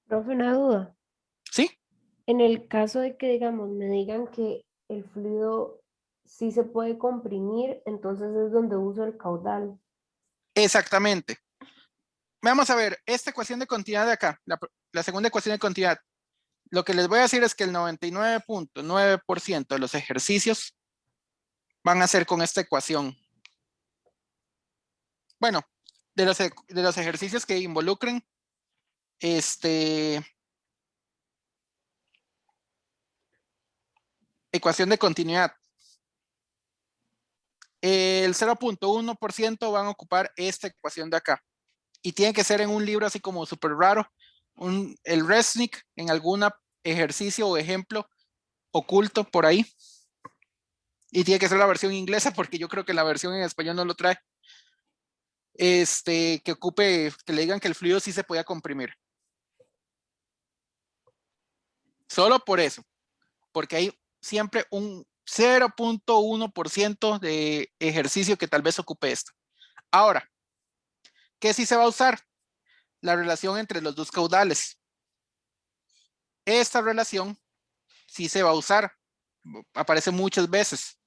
Profe, una duda. ¿Sí? En el caso de que, digamos, me digan que el fluido sí se puede comprimir, entonces es donde uso el caudal. Exactamente. Vamos a ver, esta ecuación de continuidad de acá, la segunda ecuación de continuidad. Lo que les voy a decir es que el 99.9% de los ejercicios van a ser con esta ecuación. Bueno, de los ejercicios que involucren ecuación de continuidad. El 0.1% van a ocupar esta ecuación de acá. Y tiene que ser en un libro así como súper raro. El Resnick en algún ejercicio o ejemplo oculto por ahí. Y tiene que ser la versión inglesa porque yo creo que la versión en español no lo trae. Que le digan que el fluido sí se podía comprimir. Solo por eso. Porque hay siempre un 0.1% de ejercicio que tal vez ocupe esto. Ahora, ¿qué sí se va a usar? La relación entre los dos caudales. Esta relación sí se va a usar. Aparece muchas veces.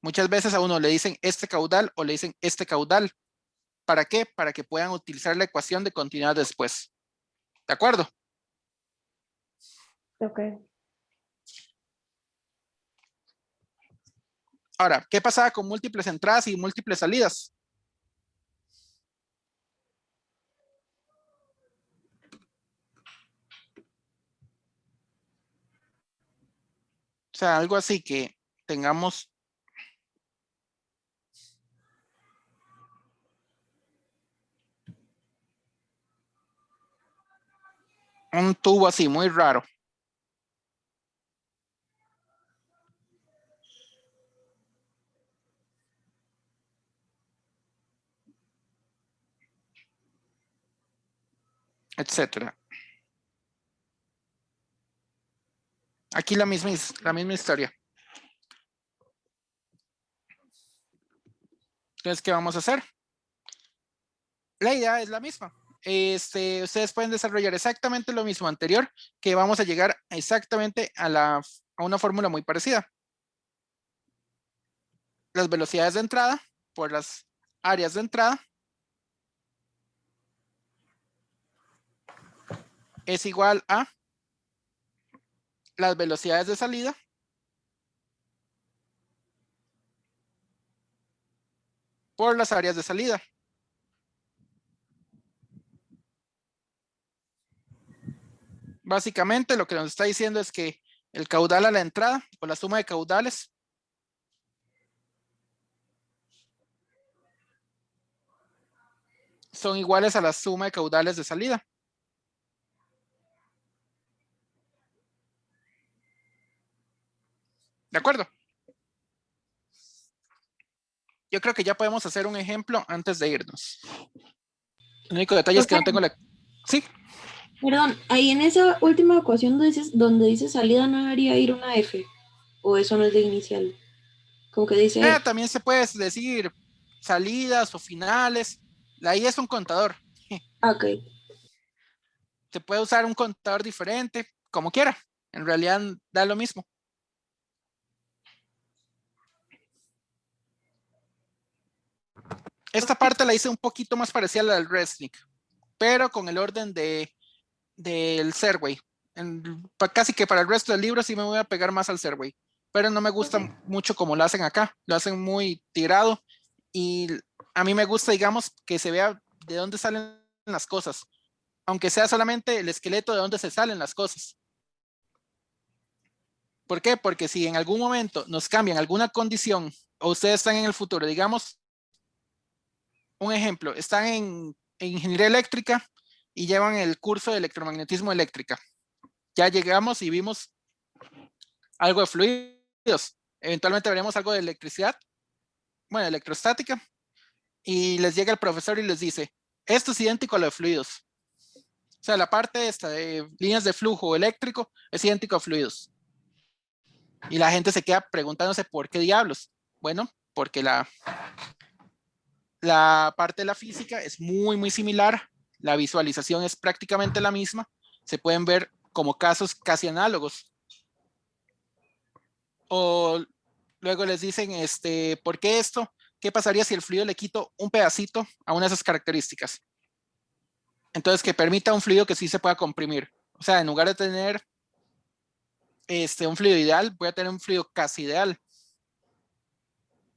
Muchas veces a uno le dicen este caudal o le dicen este caudal. ¿Para qué? Para que puedan utilizar la ecuación de continuidad después. ¿De acuerdo? Ok. Ahora, ¿qué pasaba con múltiples entradas y múltiples salidas? O sea, algo así que tengamos un tubo así muy raro. Etcétera. Aquí la misma historia. Entonces, ¿qué vamos a hacer? La idea es la misma. Ustedes pueden desarrollar exactamente lo mismo anterior, que vamos a llegar exactamente a una fórmula muy parecida. Las velocidades de entrada por las áreas de entrada es igual a las velocidades de salida por las áreas de salida. Básicamente lo que nos está diciendo es que el caudal a la entrada o la suma de caudales son iguales a la suma de caudales de salida. ¿De acuerdo? Yo creo que ya podemos hacer un ejemplo antes de irnos. El único detalle es que no tengo la... Sí. Perdón, ahí en esa última ecuación donde dice salida no debería ir una F, o eso no es de inicial. Como que dice... También se puede decir salidas o finales. La I es un contador. Ok. Se puede usar un contador diferente, como quiera. En realidad da lo mismo. Esta parte la hice un poquito más parecida a la del Resnick, pero con el orden del Serway. Casi que para el resto del libro sí me voy a pegar más al Serway, pero no me gusta mucho como lo hacen acá. Lo hacen muy tirado y a mí me gusta, digamos, que se vea de dónde salen las cosas, aunque sea solamente el esqueleto de dónde se salen las cosas. ¿Por qué? Porque si en algún momento nos cambian alguna condición o ustedes están en el futuro, digamos, un ejemplo, están en ingeniería eléctrica y llevan el curso de electromagnetismo eléctrica. Ya llegamos y vimos algo de fluidos. Eventualmente veremos algo de electricidad, bueno, electrostática, y les llega el profesor y les dice, esto es idéntico a lo de fluidos. O sea, la parte esta de líneas de flujo eléctrico es idéntico a fluidos. Y la gente se queda preguntándose por qué diablos. Bueno, porque la parte de la física es muy, muy similar. La visualización es prácticamente la misma. Se pueden ver como casos casi análogos. O luego les dicen, ¿por qué esto? ¿Qué pasaría si el fluido le quito un pedacito a una de esas características? Entonces, que permita un fluido que sí se pueda comprimir. O sea, en lugar de tener un fluido ideal, voy a tener un fluido casi ideal.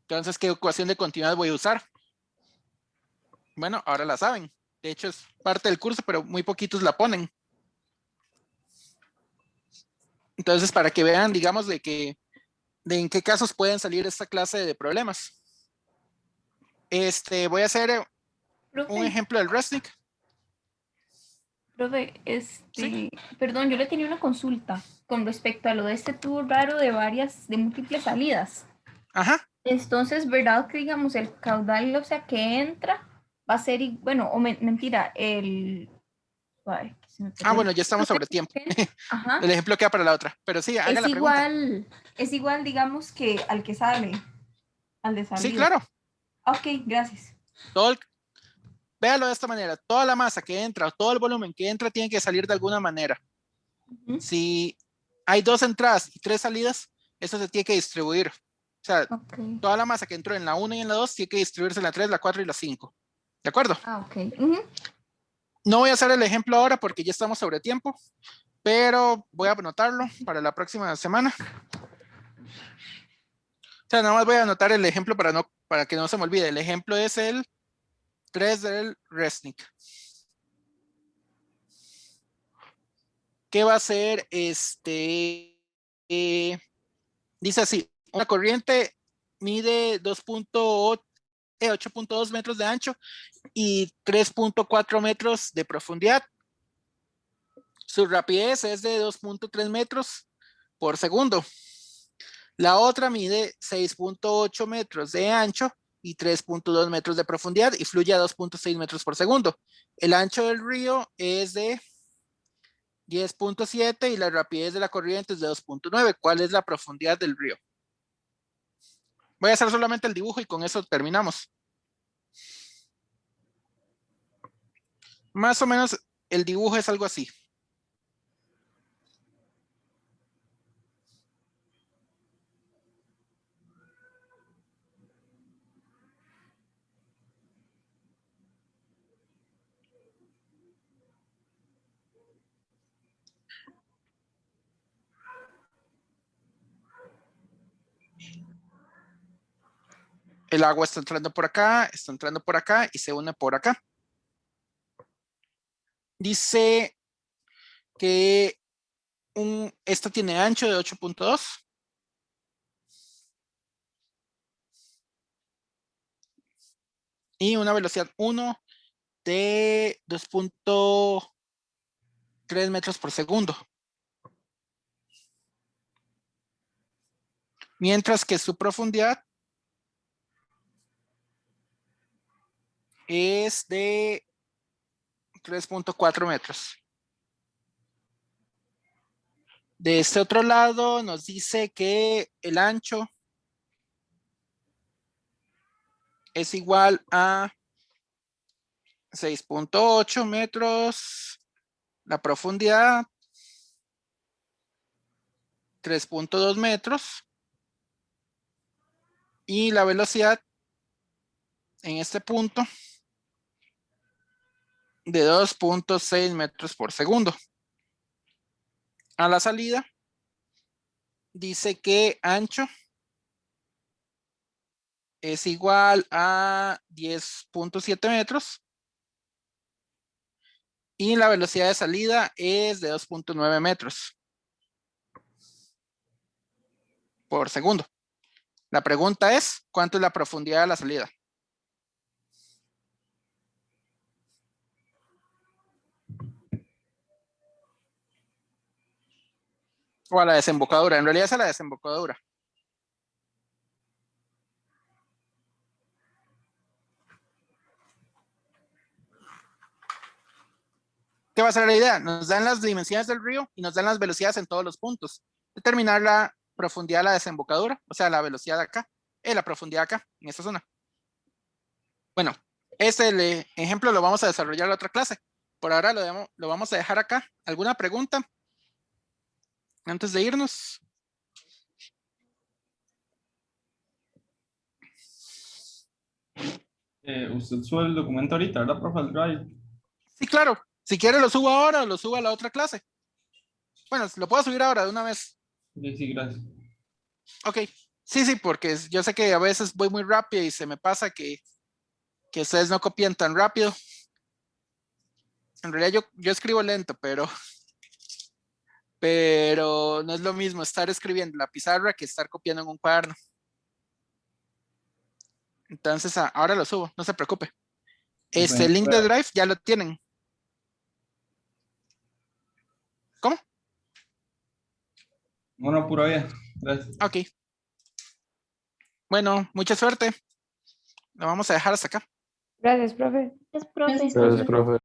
Entonces, ¿qué ecuación de continuidad voy a usar? Bueno, ahora la saben. De hecho, es parte del curso, pero muy poquitos la ponen. Entonces, para que vean, digamos, de en qué casos pueden salir esta clase de problemas. Voy a hacer un Profe, ejemplo del Resnick. profe, Sí. perdón, yo le tenía una consulta con respecto a lo de este tour raro de múltiples salidas. Ajá. Entonces, ¿verdad que digamos el caudal, o sea, que entra va a ser, bueno, o mentira, ay, se me perdió. Bueno, ya estamos sobre tiempo. Ajá. El ejemplo queda para la otra, pero sí, haga la pregunta. Es igual, digamos, que al que sale, al de salida. Sí, claro. Ok, gracias. Véalo de esta manera, toda la masa que entra, todo el volumen que entra tiene que salir de alguna manera. Si hay 2 entradas y 3 salidas, eso se tiene que distribuir. O sea, toda la masa que entró en la 1 y en la 2 tiene que distribuirse en la 3, la 4 y la 5. ¿De acuerdo? Ok. No voy a hacer el ejemplo ahora porque ya estamos sobre tiempo, pero voy a anotarlo para la próxima semana. O sea, nada más voy a anotar el ejemplo para que no se me olvide. El ejemplo es el 3 del Resnick. ¿Qué va a ser dice así, una corriente mide 8.2 metros de ancho y 3.4 metros de profundidad. Su rapidez es de 2.3 metros por segundo. La otra mide 6.8 metros de ancho y 3.2 metros de profundidad y fluye a 2.6 metros por segundo. El ancho del río es de 10.7 y la rapidez de la corriente es de 2.9. ¿Cuál es la profundidad del río? Voy a hacer solamente el dibujo y con eso terminamos. Más o menos el dibujo es algo así. El agua está entrando por acá y se une por acá. Dice que esta tiene ancho de 8.2. Y una velocidad 1 de 2.3 metros por segundo. Mientras que su profundidad es de 3.4 metros. De este otro lado nos dice que el ancho es igual a 6.8 metros La profundidad, 3.2 metros. Y la velocidad en este punto de 2.6 metros por segundo. A la salida dice que ancho es igual a 10.7 metros y la velocidad de salida es de 2.9 metros por segundo. La pregunta es, ¿cuánto es la profundidad de la salida? O a la desembocadura. En realidad es a la desembocadura. ¿Qué va a ser la idea? Nos dan las dimensiones del río y nos dan las velocidades en todos los puntos. Determinar la profundidad de la desembocadura, o sea, la velocidad de acá, la profundidad acá, en esta zona. Bueno, este ejemplo lo vamos a desarrollar en la otra clase. Por ahora lo vamos a dejar acá. ¿Alguna pregunta antes de irnos? Usted sube el documento ahorita, ¿verdad, profe? Al Drive. Sí, claro. Si quiere lo subo ahora o lo subo a la otra clase. Bueno, lo puedo subir ahora de una vez. Sí, sí, gracias. Ok. Sí, porque yo sé que a veces voy muy rápido y se me pasa que ustedes no copian tan rápido. En realidad yo escribo lento, pero no es lo mismo estar escribiendo en la pizarra que estar copiando en un cuaderno. Entonces ahora lo subo, no se preocupe. El link de Drive ya lo tienen. ¿Cómo? Bueno, pura vida. Gracias. Ok. Bueno, mucha suerte. Lo vamos a dejar hasta acá. Gracias, profe. Es profe. Gracias, profe.